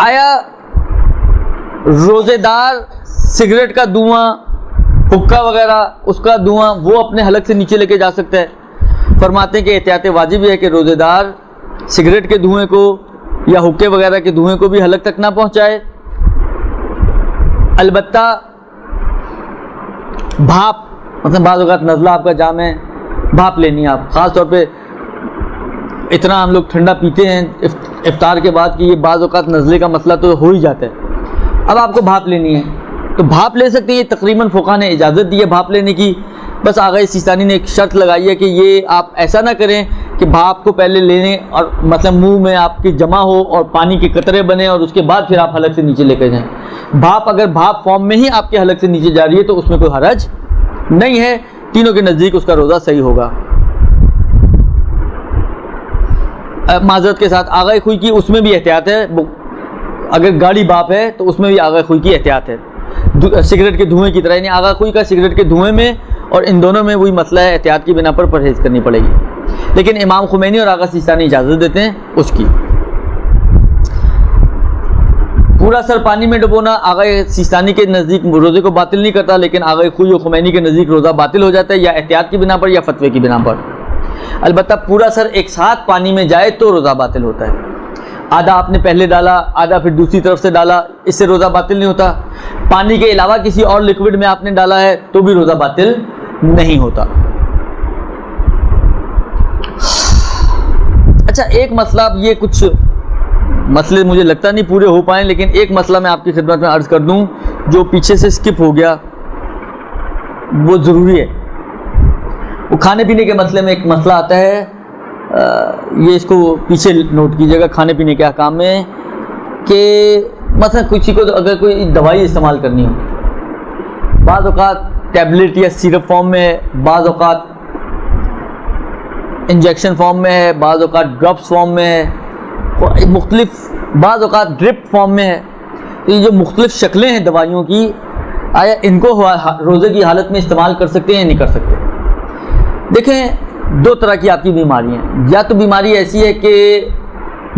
آیا روزے دار سگریٹ کا دھواں, حکا وغیرہ اس کا دھواں وہ اپنے حلق سے نیچے لے کے جا سکتا ہے؟ فرماتے ہیں کہ احتیاط واجب ہے کہ روزے دار سگریٹ کے دھوئیں کو یا حکے وغیرہ کے دھوئیں کو بھی حلق تک نہ پہنچائے. البتہ بھاپ, مثلا بعض اوقات نزلہ آپ کا جام ہے, بھاپ لینی ہے آپ, خاص طور پہ اتنا ہم لوگ ٹھنڈا پیتے ہیں افطار کے بعد کہ یہ بعض اوقات نزلے کا مسئلہ تو ہو ہی جاتا ہے. اب آپ کو بھاپ لینی ہے تو بھاپ لے سکتے ہیں, یہ تقریباً فقہا نے اجازت دی ہے بھاپ لینے کی. بس آغا سیستانی نے ایک شرط لگائی ہے کہ یہ آپ ایسا نہ کریں کہ بھاپ کو پہلے لینے اور مطلب منہ میں آپ کی جمع ہو اور پانی کے قطرے بنے اور اس کے بعد پھر آپ حلق سے نیچے لے کر جائیں. بھاپ اگر بھاپ فارم میں ہی آپ کے حلق سے نیچے جا رہی ہے تو اس میں کوئی حرج نہیں ہے, تینوں کے نزدیک اس کا روزہ صحیح ہوگا. معذرت کے ساتھ آغا خوئی کی اس میں بھی احتیاط ہے, اگر گاڑی باپ ہے تو اس میں بھی آغا خوئی کی احتیاط ہے, سگریٹ کے دھوئیں کی طرح. یعنی آغا خوئی کا سگریٹ کے دھوئیں میں اور ان دونوں میں وہی مسئلہ ہے, احتیاط کی بنا پر پرہیز کرنی پڑے گی. لیکن امام خمینی اور آغا سیستانی اجازت دیتے ہیں اس کی. پورا سر پانی میں ڈبونا آغا سیستانی کے نزدیک روزے کو باطل نہیں کرتا, لیکن آغا خوئی اور خمینی کے نزدیک روزہ باطل ہو جاتا ہے, یا احتیاط کی بنا پر یا فتوے کی بنا پر. البتہ پورا سر ایک ساتھ پانی میں جائے تو روزہ باطل ہوتا ہے. آدھا آپ نے پہلے ڈالا, آدھا پھر دوسری طرف سے ڈالا, اس سے روزہ باطل نہیں ہوتا. پانی کے علاوہ کسی اور لکوڈ میں آپ نے ڈالا ہے تو بھی روزہ باطل نہیں ہوتا. اچھا, ایک مسئلہ, اب یہ کچھ مسئلے مجھے لگتا نہیں پورے ہو پائیں, لیکن ایک مسئلہ میں آپ کی خدمت میں عرض کر دوں جو پیچھے سے سکپ ہو گیا, وہ ضروری ہے. وہ کھانے پینے کے مسئلے میں ایک مسئلہ آتا ہے, یہ اس کو پیچھے نوٹ کیجیے گا کھانے پینے کے احکام میں, کہ مثلا کسی کو اگر کوئی دوائی استعمال کرنی ہو, بعض اوقات ٹیبلٹ یا سیرپ فارم میں ہے, بعض اوقات انجیکشن فارم میں ہے, بعض اوقات ڈراپس فارم میں ہے, مختلف بعض اوقات ڈرپ فارم میں ہے. یہ جو مختلف شکلیں ہیں دوائیوں کی, آیا ان کو روزے کی حالت میں استعمال کر سکتے ہیں یا نہیں کر سکتے؟ دیکھیں, دو طرح کی آپ کی بیماری ہیں. یا تو بیماری ایسی ہے کہ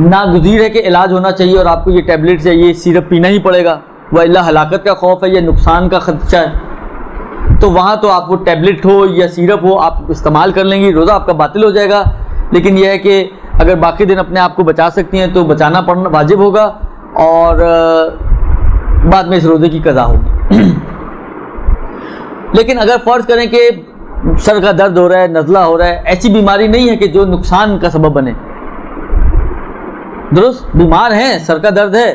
ناگزیر ہے کہ علاج ہونا چاہیے اور آپ کو یہ ٹیبلٹس یا یہ سیرپ پینا ہی پڑے گا, وہ اللہ ہلاکت کا خوف ہے یا نقصان کا خدشہ ہے, تو وہاں تو آپ وہ ٹیبلٹ ہو یا سیرپ ہو آپ استعمال کر لیں گی, روزہ آپ کا باطل ہو جائے گا. لیکن یہ ہے کہ اگر باقی دن اپنے آپ کو بچا سکتی ہیں تو بچانا پڑنا واجب ہوگا, اور بعد میں اس روزے کی قضا ہوگی. لیکن اگر فرض کریں کہ سر کا درد ہو رہا ہے, نزلہ ہو رہا ہے, ایسی بیماری نہیں ہے کہ جو نقصان کا سبب بنے, درست بیمار ہیں, سر کا درد ہے,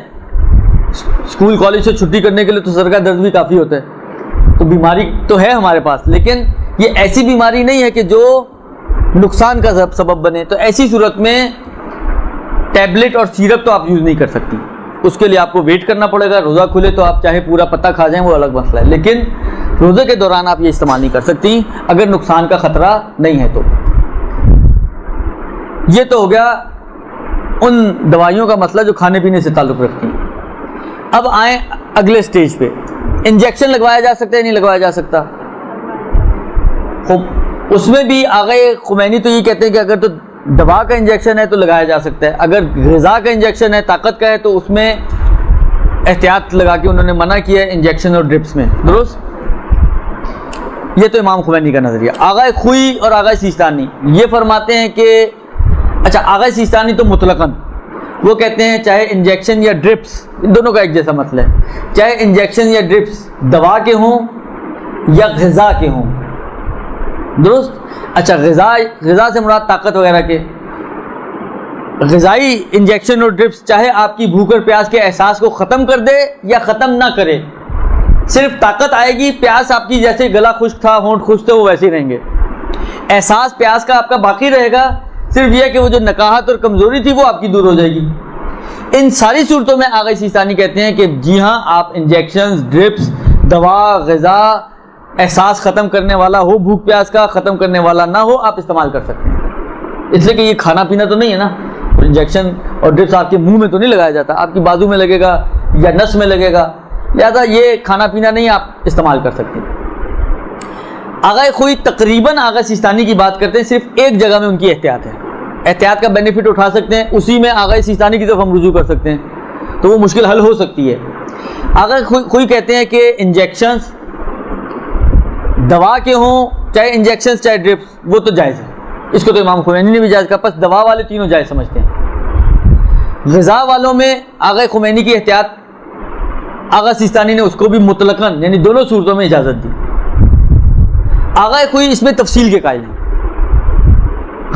اسکول کالج سے چھٹی کرنے کے لیے تو سر کا درد بھی کافی ہوتا ہے, تو بیماری تو ہے ہمارے پاس, لیکن یہ ایسی بیماری نہیں ہے کہ جو نقصان کا سبب بنے. تو ایسی صورت میں ٹیبلٹ اور سیرپ تو آپ یوز نہیں کر سکتی, اس کے لیے آپ کو ویٹ کرنا پڑے گا. روزہ کھلے تو آپ چاہے پورا پتہ کھا جائیں, وہ الگ مسئلہ ہے, لیکن روزے کے دوران آپ یہ استعمال نہیں کر سکتی اگر نقصان کا خطرہ نہیں ہے. تو یہ تو ہو گیا ان دوائیوں کا مسئلہ جو کھانے پینے سے تعلق رکھتی ہیں. اب آئیں اگلے سٹیج پہ, انجیکشن لگوایا جا سکتا ہے نہیں لگوایا جا سکتا؟ اس میں بھی آغا خمینی تو یہ کہتے ہیں کہ اگر تو دوا کا انجیکشن ہے تو لگایا جا سکتا ہے, اگر غذا کا انجیکشن ہے, طاقت کا ہے, تو اس میں احتیاط لگا کے انہوں نے منع کیا ہے انجیکشن اور ڈرپس میں، درست؟ یہ تو امام خمینی کا نظریہ۔ آغا خوئی اور آغا سیستانی یہ فرماتے ہیں کہ اچھا، آغا سیستانی تو مطلقاً وہ کہتے ہیں چاہے انجیکشن یا ڈرپس، ان دونوں کا ایک جیسا مسئلہ ہے، چاہے انجیکشن یا ڈرپس دوا کے ہوں یا غذا کے ہوں، درست؟ اچھا، غذا سے مراد طاقت وغیرہ کے، غذائی انجیکشن اور ڈرپس چاہے آپ کی بھوک اور پیاس کے احساس کو ختم کر دے یا ختم نہ کرے، صرف طاقت آئے گی، پیاس آپ کی جیسے گلا خشک تھا، ہونٹ خشک تھے، وہ ویسے ہی رہیں گے، احساس پیاس کا آپ کا باقی رہے گا، صرف یہ کہ وہ جو نکاہت اور کمزوری تھی وہ آپ کی دور ہو جائے گی۔ ان ساری صورتوں میں آغا سیستانی کہتے ہیں کہ جی ہاں، آپ انجیکشنز، ڈرپس، دوا، غذا، احساس ختم کرنے والا ہو، بھوک پیاس کا ختم کرنے والا نہ ہو، آپ استعمال کر سکتے ہیں، اس لیے کہ یہ کھانا پینا تو نہیں ہے نا، انجیکشن اور ڈرپس آپ کے منہ میں تو نہیں لگایا جاتا، آپ کی بازو میں لگے گا یا نس میں لگے گا، لہذا یہ کھانا پینا نہیں، آپ استعمال کر سکتے ہیں۔ آغا خوئی تقریباً آغا سیستانی کی بات کرتے ہیں، صرف ایک جگہ میں ان کی احتیاط ہے، احتیاط کا بینیفٹ اٹھا سکتے ہیں، اسی میں آغا سیستانی کی طرف ہم رجوع کر سکتے ہیں، تو وہ مشکل حل ہو سکتی ہے۔ آغا خوئی کہتے ہیں کہ انجیکشنز دوا کے ہوں، چاہے انجیکشنز چاہے ڈرپس، وہ تو جائز ہے، اس کو تو امام خمینی نے بھی جائز کہا، پس دوا والے تینوں جائز سمجھتے ہیں۔ غذا والوں میں آغا خمینی کی احتیاط آغا سیستانی نے اس کو بھی مطلقاً یعنی دونوں صورتوں میں اجازت دی۔ آغا خوئی اس میں تفصیل کے قائل ہیں،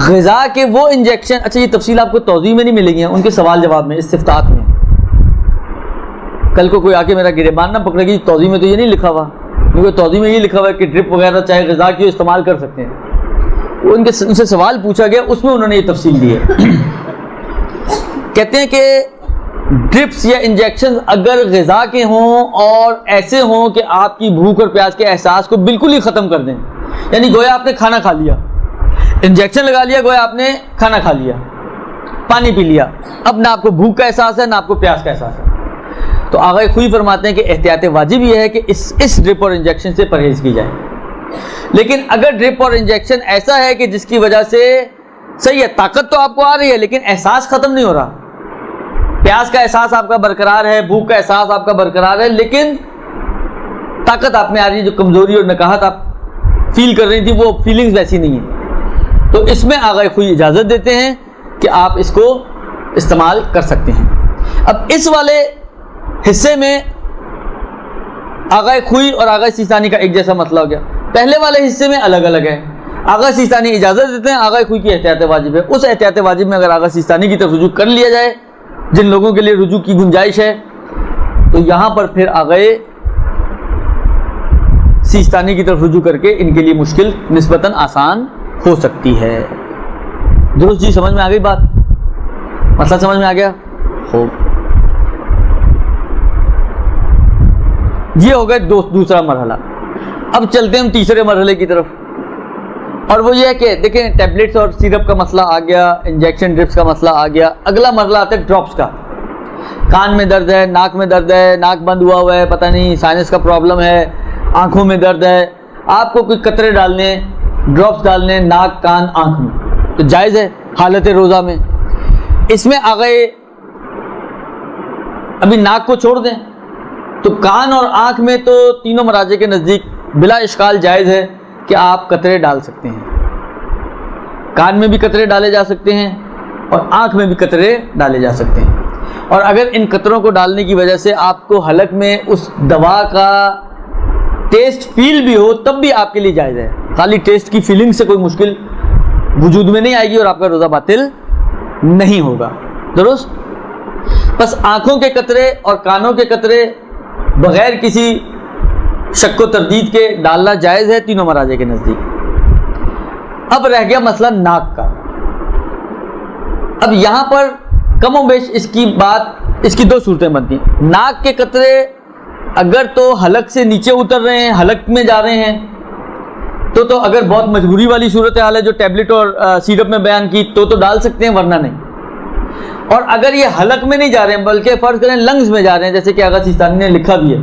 غذا کے وہ انجیکشن، اچھا یہ تفصیل آپ کو توضیح میں نہیں ملے گی، ان کے سوال جواب میں، استفتاء میں، کل کو کوئی آ کے میرا گریبان نہ پکڑے گی، توضیح میں تو یہ نہیں لکھا ہوا، کیونکہ توضیح میں یہ لکھا ہوا ہے کہ ڈرپ وغیرہ چاہے غذا کی استعمال کر سکتے ہیں، ان سے سوال پوچھا گیا، اس میں انہوں نے یہ تفصیل دی ہے۔ کہتے ہیں کہ ڈرپس یا انجیکشن اگر غذا کے ہوں اور ایسے ہوں کہ آپ کی بھوک اور پیاس کے احساس کو بالکل ہی ختم کر دیں، یعنی گویا آپ نے کھانا کھا لیا، انجیکشن لگا لیا، گویا آپ نے کھانا کھا لیا، پانی پی لیا، اب نہ آپ کو بھوک کا احساس ہے نہ آپ کو پیاس کا احساس ہے، تو آغا خوئی فرماتے ہیں کہ احتیاط واجب یہ ہے کہ اس ڈرپ اور انجیکشن سے پرہیز کی جائے۔ لیکن اگر ڈرپ اور انجیکشن ایسا ہے کہ جس کی وجہ سے صحیح ہے، طاقت تو آپ کو آ رہی ہے لیکن احساس ختم نہیں ہو رہا، پیاس کا احساس آپ کا برقرار ہے، بھوک کا احساس آپ کا برقرار ہے، لیکن طاقت آپ میں آ رہی ہے، جو کمزوری اور نکاہت آپ فیل کر رہی تھی وہ فیلنگز ویسی نہیں ہیں، تو اس میں آغا خوئی اجازت دیتے ہیں کہ آپ اس کو استعمال کر سکتے ہیں۔ اب اس والے حصے میں آغا خوئی اور آغا سیستانی کا ایک جیسا مسئلہ ہو گیا، پہلے والے حصے میں الگ الگ ہے، آغا سیستانی اجازت دیتے ہیں، آغا خوئی کی احتیاط واجب ہے، اس احتیاط واجب میں اگر آغا سیستانی کی طرف رجوع کر لیا جائے، جن لوگوں کے لیے رجوع کی گنجائش ہے، تو یہاں پر پھر آغا سیستانی کی طرف رجوع کر کے ان کے لیے مشکل نسبتاً آسان ہو سکتی ہے۔ درست جی؟ سمجھ میں آ گئی بات؟ مسئلہ سمجھ میں آ گیا؟ خوب، یہ ہو گئے دوسرا مرحلہ۔ اب چلتے ہیں ہم تیسرے مرحلے کی طرف، اور وہ یہ ہے کہ دیکھیں ٹیبلٹس اور سیرپ کا مسئلہ آ گیا، انجیکشن ڈرپس کا مسئلہ آ گیا، اگلا مرحلہ آتا ہے ڈراپس کا۔ کان میں درد ہے، ناک میں درد ہے، ناک بند ہوا ہے، پتہ نہیں سائنس کا پرابلم ہے، آنکھوں میں درد ہے، آپ کو کوئی قطرے ڈالنے، ڈراپس ڈالنے ناک، کان، آنکھ میں، تو جائز ہے حالت روزہ میں۔ اس میں آ گئے، ابھی ناک کو چھوڑ دیں تو کان اور آنکھ میں تو تینوں مراجع کے نزدیک بلا اشکال جائز ہے کہ آپ قطرے ڈال سکتے ہیں، کان میں بھی قطرے ڈالے جا سکتے ہیں اور آنکھ میں بھی قطرے ڈالے جا سکتے ہیں، اور اگر ان قطروں کو ڈالنے کی وجہ سے آپ کو حلق میں اس دوا کا ٹیسٹ فیل بھی ہو تب بھی آپ کے لیے جائز ہے، خالی ٹیسٹ کی فیلنگ سے کوئی مشکل وجود میں نہیں آئے گی اور آپ کا روزہ باطل نہیں ہوگا۔ درست؟ بس آنکھوں کے قطرے اور کانوں کے قطرے بغیر کسی شک و تردید کے ڈالنا جائز ہے تینوں مراجع کے نزدیک۔ اب رہ گیا مسئلہ ناک کا۔ اب یہاں پر کم و بیش اس کی دو صورتیں بنتی ہیں۔ ناک کے قطرے اگر تو حلق سے نیچے اتر رہے ہیں، حلق میں جا رہے ہیں، تو اگر بہت مجبوری والی صورتحال ہے جو ٹیبلٹ اور سیرپ میں بیان کی تو ڈال سکتے ہیں، ورنہ نہیں۔ اور اگر یہ حلق میں نہیں جا رہے ہیں بلکہ فرض کریں لنگز میں جا رہے ہیں، جیسے کہ آغا سیستانی نے لکھا بھی ہے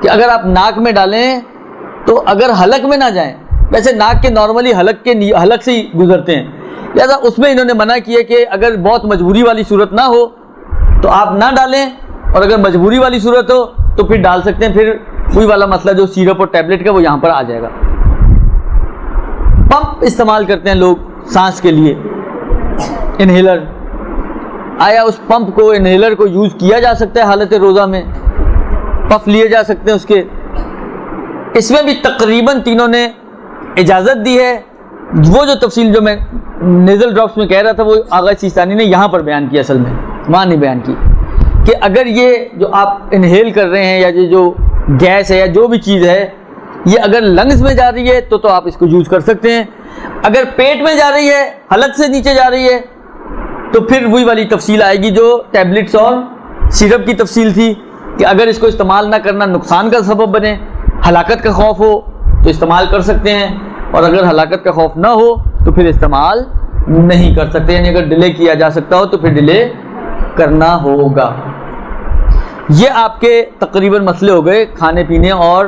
کہ اگر آپ ناک میں ڈالیں تو اگر حلق میں نہ جائیں، ویسے ناک کے نارملی حلق سے ہی گزرتے ہیں، لہذا اس میں انہوں نے منع کیا کہ اگر بہت مجبوری والی صورت نہ ہو تو آپ نہ ڈالیں، اور اگر مجبوری والی صورت ہو تو پھر ڈال سکتے ہیں. پھر وہی والا مسئلہ جو سیرپ اور ٹیبلٹ کا وہ یہاں پر آ جائے گا. پمپ استعمال کرتے ہیں لوگ سانس کے لیے، انہیلر. آیا اس پمپ کو، انہیلر کو یوز کیا جا سکتا ہے حالت روزہ میں؟ پف لیے جا سکتے ہیں اس کے؟ اس میں بھی تقریباً تینوں نے اجازت دی ہے. وہ جو تفصیل جو میں نیزل ڈراپس میں کہہ رہا تھا وہ آغا سیستانی نے یہاں پر بیان کی، اصل میں وہاں نہیں بیان کی، کہ اگر یہ جو آپ انہیل کر رہے ہیں یا یہ جو گیس ہے یا جو بھی چیز ہے یہ اگر لنگز میں جا رہی ہے تو آپ اس کو یوز کر سکتے ہیں. اگر پیٹ میں جا رہی ہے، حلق سے نیچے جا رہی ہے، تو پھر وہی والی تفصیل آئے گی جو ٹیبلٹس اور سیرپ کی تفصیل تھی، کہ اگر اس کو استعمال نہ کرنا نقصان کا سبب بنے، ہلاکت کا خوف ہو تو استعمال کر سکتے ہیں، اور اگر ہلاکت کا خوف نہ ہو تو پھر استعمال نہیں کر سکتے. یعنی اگر ڈیلے کیا جا سکتا ہو تو پھر ڈیلے کرنا ہوگا. یہ آپ کے تقریباً مسئلے ہو گئے کھانے پینے اور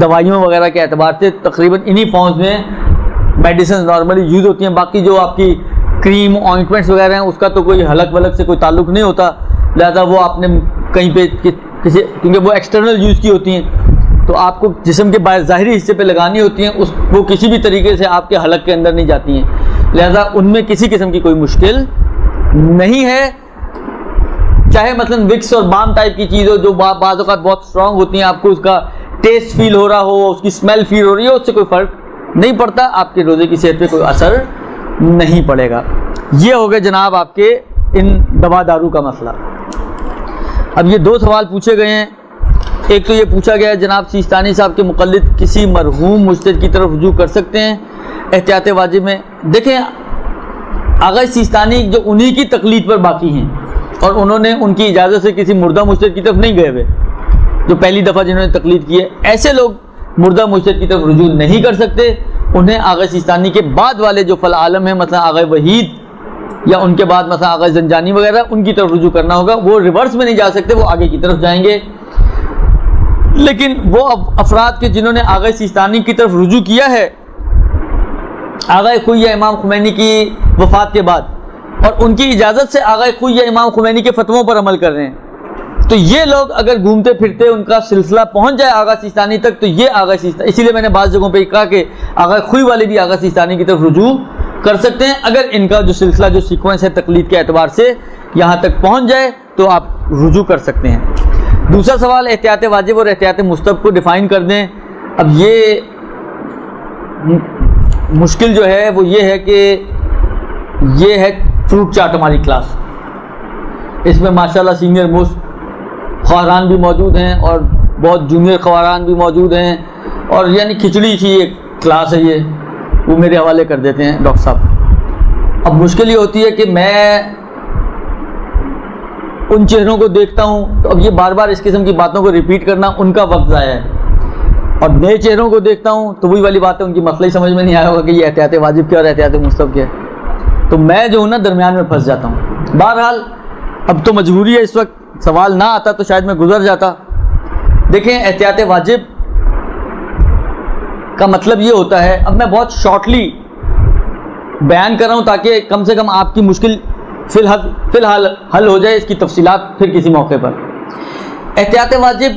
دوائیوں وغیرہ کے اعتبار سے. تقریباً انہی فارمز میں میڈیسنز نارملی یوز ہوتی ہیں. باقی جو آپ کی کریم آئنٹمنٹس وغیرہ ہیں اس کا تو کوئی حلق ولق سے کوئی تعلق نہیں ہوتا، لہذا وہ آپ نے کہیں پہ کسی، کیونکہ وہ ایکسٹرنل یوز کی ہوتی ہیں تو آپ کو جسم کے ظاہری حصے پہ لگانی ہوتی ہیں، وہ کسی بھی طریقے سے آپ کے حلق کے اندر نہیں جاتی ہیں، لہذا ان میں کسی قسم کی کوئی مشکل نہیں ہے. چاہے مثلا وکس اور بام ٹائپ کی چیز ہو جو بعض اوقات بہت اسٹرانگ ہوتی ہیں، آپ کو اس کا ٹیسٹ فیل ہو رہا ہو، اس کی اسمیل فیل ہو رہی ہو، اس سے کوئی فرق نہیں پڑتا، آپ کے روزے کی صحت پہ کوئی اثر نہیں پڑے گا. یہ ہو گئے جناب آپ کے ان دوا دارو کا مسئلہ. اب یہ دو سوال پوچھے گئے ہیں. ایک تو یہ پوچھا گیا ہے جناب سیستانی صاحب کے مقلد کسی مرحوم مجتہد کی طرف رجوع کر سکتے ہیں احتیاط واجب میں؟ دیکھیں آغا سیستانی جو انہی کی تقلید پر باقی ہیں اور انہوں نے ان کی اجازت سے کسی مردہ مجتہد کی طرف نہیں گئے ہوئے، جو پہلی دفعہ جنہوں نے تقلید کی ہے، ایسے لوگ مردہ مجتہد کی طرف رجوع نہیں کر سکتے. انہیں آغا سیستانی کے بعد والے جو فل عالم ہیں، مثلا آغا وحید یا ان کے بعد مثلا آغا زنجانی وغیرہ، ان کی طرف رجوع کرنا ہوگا. وہ ریورس میں نہیں جا سکتے، وہ آگے کی طرف جائیں گے. لیکن وہ افراد کے جنہوں نے آغا سیستانی کی طرف رجوع کیا ہے آغا خوئی یا امام خمینی کی وفات کے بعد، اور ان کی اجازت سے آغا خوئی یا امام خمینی کے فتووں پر عمل کر رہے ہیں، تو یہ لوگ اگر گھومتے پھرتے ان کا سلسلہ پہنچ جائے آغا سیستانی تک تو یہ آغا سیستانی، اسی لیے میں نے بعض جگہوں پہ کہا کہ آغا خوئی والے بھی آغا سیستانی کی طرف رجوع کر سکتے ہیں اگر ان کا جو سلسلہ جو سیکوینس ہے تقلید کے اعتبار سے یہاں تک پہنچ جائے تو آپ رجوع کر سکتے ہیں. دوسرا سوال احتیاط واجب اور احتیاط مستحب کو ڈیفائن کر دیں. اب یہ مشکل جو ہے وہ یہ ہے کہ یہ ہے فروٹ چاٹ ہماری کلاس، اس میں ماشاءاللہ سینئر موسٹ خواہران بھی موجود ہیں اور بہت جونیئر خواہران بھی موجود ہیں، اور یعنی کھچڑی سی ایک کلاس ہے یہ، وہ میرے حوالے کر دیتے ہیں ڈاکٹر صاحب. اب مشکل یہ ہوتی ہے کہ میں ان چہروں کو دیکھتا ہوں تو اب یہ بار بار اس قسم کی باتوں کو ریپیٹ کرنا ان کا وقت ضائع ہے، اور نئے چہروں کو دیکھتا ہوں تو وہی والی بات ہے، ان کی مسئلہ ہی سمجھ میں نہیں آیا ہوگا کہ یہ احتیاط واجب کیا اور احتیاط مستحب کیا ہے، تو میں جو ہوں نا درمیان میں پھنس جاتا ہوں. بہرحال اب تو مجبوری ہے، اس وقت سوال نہ آتا تو شاید میں گزر جاتا. دیکھیں احتیاط واجب کا مطلب یہ ہوتا ہے، اب میں بہت شارٹلی بیان کر رہا ہوں تاکہ کم سے کم آپ کی مشکل فی الحال حل ہو جائے، اس کی تفصیلات پھر کسی موقع پر. احتیاط واجب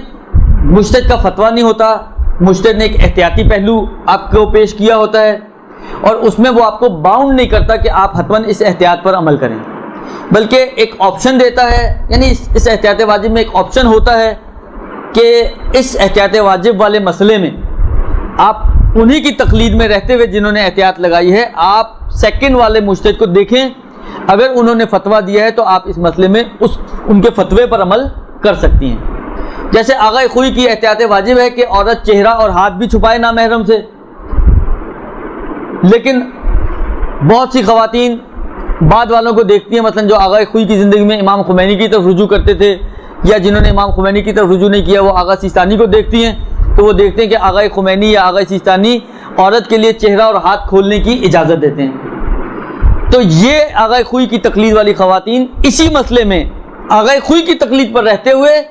مجتہد کا فتویٰ نہیں ہوتا، مجتہد نے ایک احتیاطی پہلو آپ کو پیش کیا ہوتا ہے، اور اس میں وہ آپ کو باؤنڈ نہیں کرتا کہ آپ حتماً اس احتیاط پر عمل کریں، بلکہ ایک آپشن دیتا ہے. یعنی اس احتیاط واجب میں ایک آپشن ہوتا ہے کہ اس احتیاط واجب والے مسئلے میں آپ انہی کی تقلید میں رہتے ہوئے جنہوں نے احتیاط لگائی ہے، آپ سیکنڈ والے مجتہد کو دیکھیں، اگر انہوں نے فتویٰ دیا ہے تو آپ اس مسئلے میں ان کے فتوے پر عمل کر سکتی ہیں. جیسے آغا خوئی کی احتیاط واجب ہے کہ عورت چہرہ اور ہاتھ بھی چھپائے نامحرم سے، لیکن بہت سی خواتین بعد والوں کو دیکھتی ہیں، مثلا جو آغا خوئی کی زندگی میں امام خمینی کی طرف رجوع کرتے تھے، یا جنہوں نے امام خمینی کی طرف رجوع نہیں کیا وہ آغا سیستانی کو دیکھتی ہیں، تو وہ دیکھتے ہیں کہ آغا خمینی یا آغا سیستانی عورت کے لیے چہرہ اور ہاتھ کھولنے کی اجازت دیتے ہیں. تو یہ آغا خوئی کی تقلید والی خواتین اسی مسئلے میں آغا خوئی کی تقلید پر رہتے ہوئے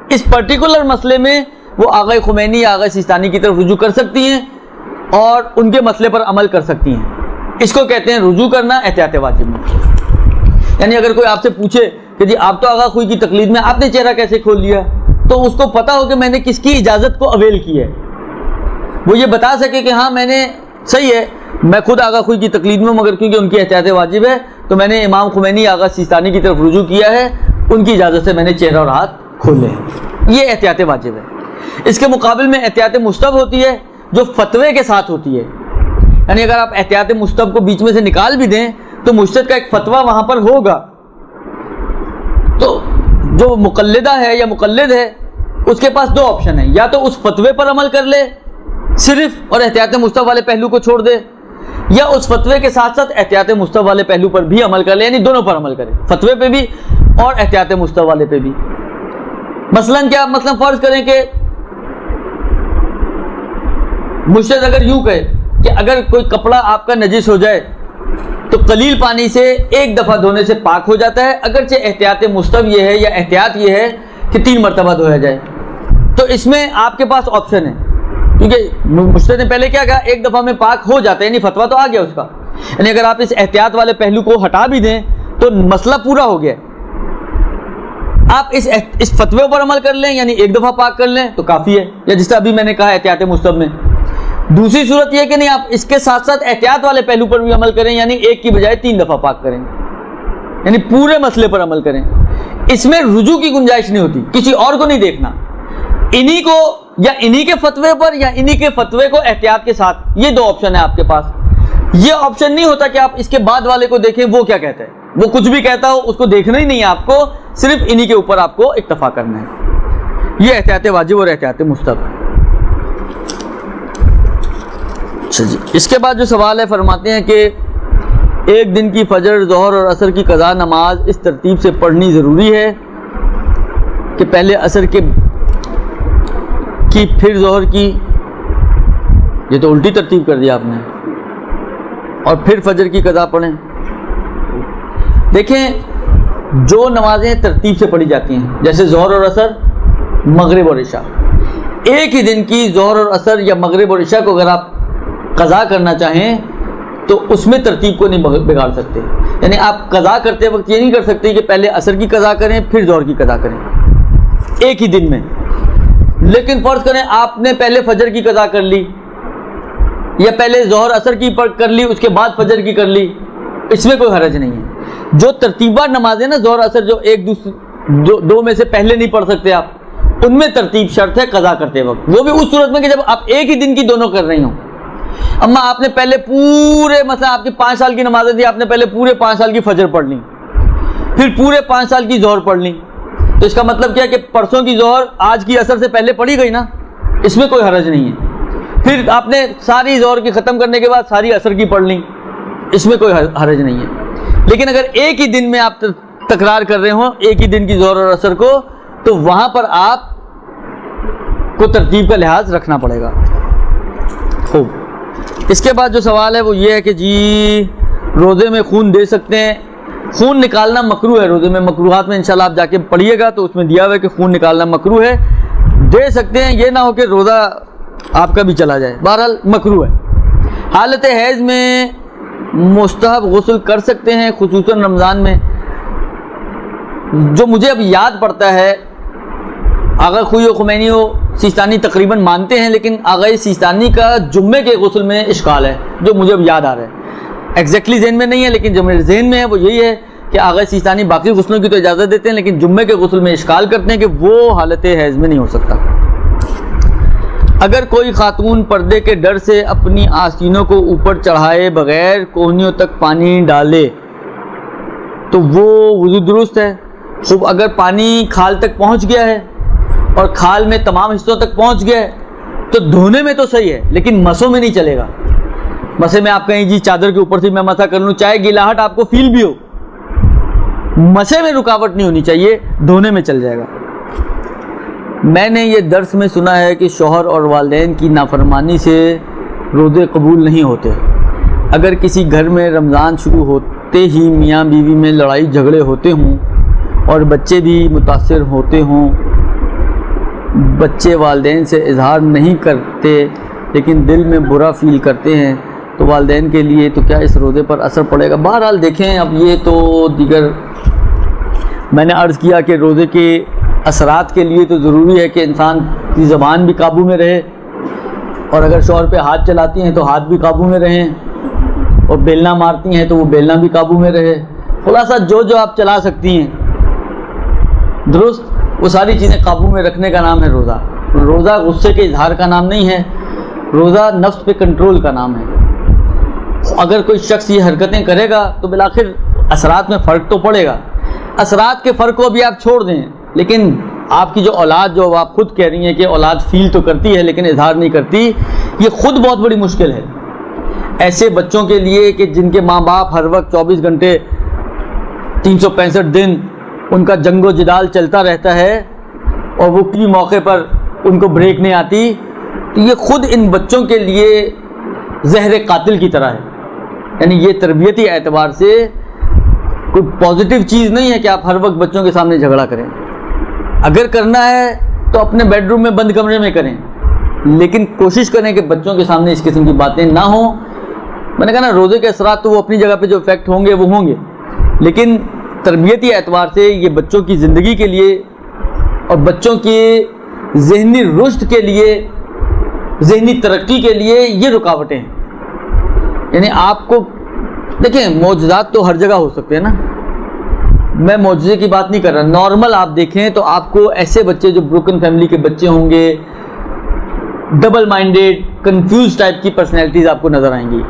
اس پرٹیکولر مسئلے میں وہ آغا خمینی یا آغا سیستانی کی طرف رجوع کر سکتی ہیں اور ان کے مسئلے پر عمل کر سکتی ہیں. اس کو کہتے ہیں رجوع کرنا احتیاط واجب میں. یعنی اگر کوئی آپ سے پوچھے کہ جی آپ تو آغا خوئی کی تقلید میں آپ نے چہرہ کیسے کھول لیا، تو اس کو پتا ہو کہ میں نے کس کی اجازت کو اویل کی ہے، وہ یہ بتا سکے کہ ہاں میں نے صحیح ہے میں خود آغا خوئی کی تقلید میں ہوں، مگر کیونکہ ان کی احتیاط واجب ہے تو میں نے امام خمینی آغا سیستانی کی طرف رجوع کیا ہے، ان کی اجازت سے میں نے چہرہ اور ہاتھ کھولے ہیں، یہ احتیاط واجب ہے۔ اس کے مقابل میں احتیاط مستحب ہوتی ہے جو فتوے کے ساتھ ہوتی ہے، یعنی اگر آپ احتیاط مستحب کو بیچ میں سے نکال بھی دیں تو مجتہد کا ایک فتویٰ وہاں پر ہوگا، تو جو مقلدہ ہے یا مقلد ہے اس کے پاس دو آپشن ہیں، یا تو اس فتوے پر عمل کر لے صرف اور احتیاط مستحب والے پہلو کو چھوڑ دے، یا اس فتوے کے ساتھ ساتھ احتیاط مستحب والے پہلو پر بھی عمل کر لے، یعنی دونوں پر عمل کرے، فتوے پہ بھی اور احتیاط مستحب والے پہ بھی۔ مثلاً کیا، مثلاً فرض کریں کہ مجتہد اگر یوں کہے کہ اگر کوئی کپڑا آپ کا نجس ہو جائے تو قلیل پانی سے ایک دفعہ دھونے سے پاک ہو جاتا ہے، اگرچہ احتیاط مستحب یہ ہے یا احتیاط یہ ہے کہ 3 مرتبہ دھویا جائے، تو اس میں آپ کے پاس آپشن ہے، کیونکہ مجتہد نے پہلے کیا کہا ایک دفعہ میں پاک ہو جاتا ہے، یعنی فتویٰ تو آ گیا اس کا، یعنی اگر آپ اس احتیاط والے پہلو کو ہٹا بھی دیں تو مسئلہ پورا ہو گیا، آپ اس فتوے پر عمل کر لیں یعنی ایک دفعہ پاک کر لیں تو کافی ہے، یا جس طرح ابھی میں نے کہا احتیاط مستحب میں۔ دوسری صورت یہ کہ نہیں، آپ اس کے ساتھ ساتھ احتیاط والے پہلو پر بھی عمل کریں، یعنی ایک کی بجائے 3 دفعہ پاک کریں، یعنی پورے مسئلے پر عمل کریں، اس میں رجوع کی گنجائش نہیں ہوتی، کسی اور کو نہیں دیکھنا، انہی کو یا انہی کے فتوے پر یا انہی کے فتوے کو احتیاط کے ساتھ، یہ 2 آپشن ہے آپ کے پاس۔ یہ آپشن نہیں ہوتا کہ آپ اس کے بعد والے کو دیکھیں وہ کیا کہتا ہے، وہ کچھ بھی کہتا ہو اس کو دیکھنا ہی نہیں ہے، آپ کو صرف انہی کے اوپر آپ کو اکتفا کرنا ہے، یہ احتیاط واجب اور احتیاط مستحب۔ اچھا جی، اس کے بعد جو سوال ہے فرماتے ہیں کہ ایک دن کی فجر، ظہر اور عصر کی قضا نماز اس ترتیب سے پڑھنی ضروری ہے کہ پہلے عصر کی پھر ظہر کی، یہ تو الٹی ترتیب کر دیا آپ نے، اور پھر فجر کی قضا پڑھیں۔ دیکھیں جو نمازیں ترتیب سے پڑھی جاتی ہیں جیسے ظہر اور عصر، مغرب اور عشاء، ایک ہی دن کی ظہر اور عصر یا مغرب اور عشاء کو اگر آپ قضا کرنا چاہیں تو اس میں ترتیب کو نہیں بگاڑ سکتے، یعنی آپ قضا کرتے وقت یہ نہیں کر سکتے کہ پہلے عصر کی قضا کریں پھر ظہر کی قضا کریں ایک ہی دن میں، لیکن فرض کریں آپ نے پہلے فجر کی قضا کر لی یا پہلے ظہر عصر کی کر لی اس کے بعد فجر کی کر لی، اس میں کوئی حرج نہیں ہے۔ جو ترتیبہ نمازیں نا ظہر عصر جو ایک دوسرے دو میں سے پہلے نہیں پڑھ سکتے آپ، ان میں ترتیب شرط ہے قضا کرتے وقت، وہ بھی اس صورت میں کہ جب آپ ایک ہی دن کی دونوں کر رہی ہوں۔ اما آپ نے پہلے پورے، مثلا آپ کی 5 سال کی نمازیں تھی، آپ نے پہلے پورے 5 سال کی فجر پڑھ لی، پھر پورے 5 سال کی ظہر پڑھ لی، تو اس کا مطلب کیا کہ پرسوں کی ظہر آج کی عصر سے پہلے پڑھی گئی نا، اس میں کوئی حرج نہیں ہے۔ پھر آپ نے ساری ظہر کی ختم کرنے کے بعد ساری عصر کی پڑھ لی، اس میں کوئی حرج نہیں ہے۔ لیکن اگر ایک ہی دن میں آپ تکرار کر رہے ہوں ایک ہی دن کی ظہر اور عصر کو، تو وہاں پر آپ کو ترتیب کا لحاظ رکھنا پڑے گا۔ خوب، اس کے بعد جو سوال ہے وہ یہ ہے کہ جی روزے میں خون دے سکتے ہیں؟ خون نکالنا مکروہ ہے، روزے میں مکروہات میں انشاءاللہ آپ جا کے پڑھیے گا تو اس میں دیا ہوا ہے کہ خون نکالنا مکروہ ہے، دے سکتے ہیں، یہ نہ ہو کہ روزہ آپ کا بھی چلا جائے، بہرحال مکروہ ہے۔ حالت حیض میں مستحب غسل کر سکتے ہیں خصوصاً رمضان میں؟ جو مجھے اب یاد پڑتا ہے، آغا خوئی و خمینی و سیستانی تقریباً مانتے ہیں، لیکن آغا سیستانی کا جمعے کے غسل میں اشکال ہے جو مجھے اب یاد آ رہا ہے، ایگزیکٹلی ذہن میں نہیں ہے لیکن جو میرے ذہن میں ہے وہ یہی ہے کہ آغا سیستانی باقی غسلوں کی تو اجازت دیتے ہیں لیکن جمعے کے غسل میں اشکال کرتے ہیں کہ وہ حالت حیض میں نہیں ہو سکتا۔ اگر کوئی خاتون پردے کے ڈر سے اپنی آستینوں کو اوپر چڑھائے بغیر کوہنیوں تک پانی ڈالے تو وہ وضو درست ہے؟ خوب، اگر پانی کھال تک پہنچ گیا ہے اور کھال میں تمام حصوں تک پہنچ گیا ہے تو دھونے میں تو صحیح ہے لیکن مسوں میں نہیں چلے گا۔ مسے میں آپ کہیں جی چادر کے اوپر سے میں مسا کر لوں، چاہے گلاہٹ آپ کو فیل بھی ہو، مسے میں رکاوٹ نہیں ہونی چاہیے، دھونے میں چل جائے گا۔ میں نے یہ درس میں سنا ہے کہ شوہر اور والدین کی نافرمانی سے روزے قبول نہیں ہوتے۔ اگر کسی گھر میں رمضان شروع ہوتے ہی میاں بیوی میں لڑائی جھگڑے ہوتے ہوں اور بچے بھی متاثر ہوتے ہوں، بچے والدین سے اظہار نہیں کرتے لیکن دل میں برا فیل کرتے ہیں، تو والدین کے لیے تو کیا اس روزے پر اثر پڑے گا؟ بہرحال دیکھیں، اب یہ تو دیگر میں نے عرض کیا کہ روزے کے اثرات کے لیے تو ضروری ہے کہ انسان کی زبان بھی قابو میں رہے، اور اگر شوہر پہ ہاتھ چلاتی ہیں تو ہاتھ بھی قابو میں رہیں، اور بیلنا مارتی ہیں تو وہ بیلنا بھی قابو میں رہے۔ خلاصہ جو آپ چلا سکتی ہیں درست، وہ ساری چیزیں قابو میں رکھنے کا نام ہے روزہ۔ روزہ غصے کے اظہار کا نام نہیں ہے، روزہ نفس پہ کنٹرول کا نام ہے۔ اگر کوئی شخص یہ حرکتیں کرے گا تو بالآخر اثرات میں فرق تو پڑے گا۔ اثرات کے فرق کو بھی آپ چھوڑ دیں، لیکن آپ کی جو اولاد، جو آپ خود کہہ رہی ہیں کہ اولاد فیل تو کرتی ہے لیکن اظہار نہیں کرتی، یہ خود بہت بڑی مشکل ہے ایسے بچوں کے لیے کہ جن کے ماں باپ ہر وقت 24 گھنٹے 365 دن ان کا جنگ و جدال چلتا رہتا ہے، اور وہ کسی موقع پر ان کو بریک نہیں آتی، تو یہ خود ان بچوں کے لیے زہر قاتل کی طرح ہے۔ یعنی یہ تربیتی اعتبار سے کوئی پازیٹیو چیز نہیں ہے کہ آپ ہر وقت بچوں کے سامنے جھگڑا کریں۔ اگر کرنا ہے تو اپنے بیڈ روم میں بند کمرے میں کریں، لیکن کوشش کریں کہ بچوں کے سامنے اس قسم کی باتیں نہ ہوں۔ میں نے کہا نا، روزے کے اثرات تو وہ اپنی جگہ پہ جو افیکٹ ہوں گے وہ ہوں گے، لیکن تربیتی اعتبار سے یہ بچوں کی زندگی کے لیے اور بچوں کے ذہنی رشد کے لیے، ذہنی ترقی کے لیے یہ رکاوٹیں ہیں۔ یعنی آپ کو دیکھیں، معجزات تو ہر جگہ ہو سکتے ہیں نا، میں معجزے کی بات نہیں کر رہا، نارمل آپ دیکھیں تو آپ کو ایسے بچے جو بروکن فیملی کے بچے ہوں گے، ڈبل مائنڈیڈ، کنفیوز ٹائپ کی پرسنالٹیز آپ کو نظر آئیں گی۔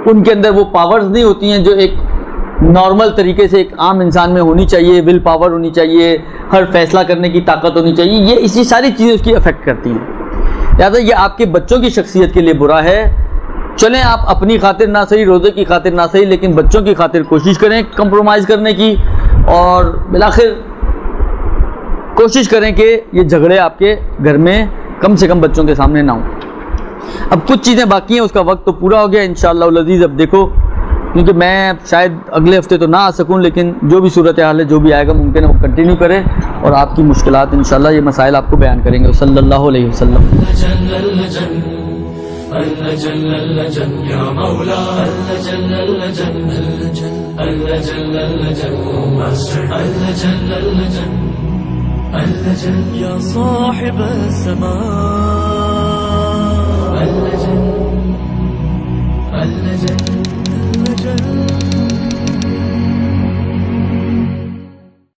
ان کے اندر وہ پاورز نہیں ہوتی ہیں جو ایک نارمل طریقے سے ایک عام انسان میں ہونی چاہیے، ول پاور ہونی چاہیے، ہر فیصلہ کرنے کی طاقت ہونی چاہیے، یہ اسی ساری چیزیں اس کی افیکٹ کرتی ہیں۔ لہٰذا یہ آپ کے بچوں کی شخصیت کے لیے برا ہے۔ چلیں آپ اپنی خاطر نہ صحیح، روزے کی خاطر نہ صحیح، لیکن بچوں کی خاطر کوشش کریں کمپرومائز کرنے کی، اور بالآخر کوشش کریں کہ یہ جھگڑے آپ کے گھر میں کم سے کم بچوں کے سامنے نہ ہوں۔ اب کچھ چیزیں باقی ہیں، اس کا وقت تو پورا ہو گیا انشاءاللہ العزیز۔ اب دیکھو، کیونکہ میں شاید اگلے ہفتے تو نہ آ سکوں، لیکن جو بھی صورتحال ہے، جو بھی آئے گا ممکن ہے وہ کنٹینیو کرے، اور آپ کی مشکلات انشاءاللہ یہ مسائل آپ کو بیان کریں گے۔ صلی اللہ علیہ وسلم۔ يا صاحب السماء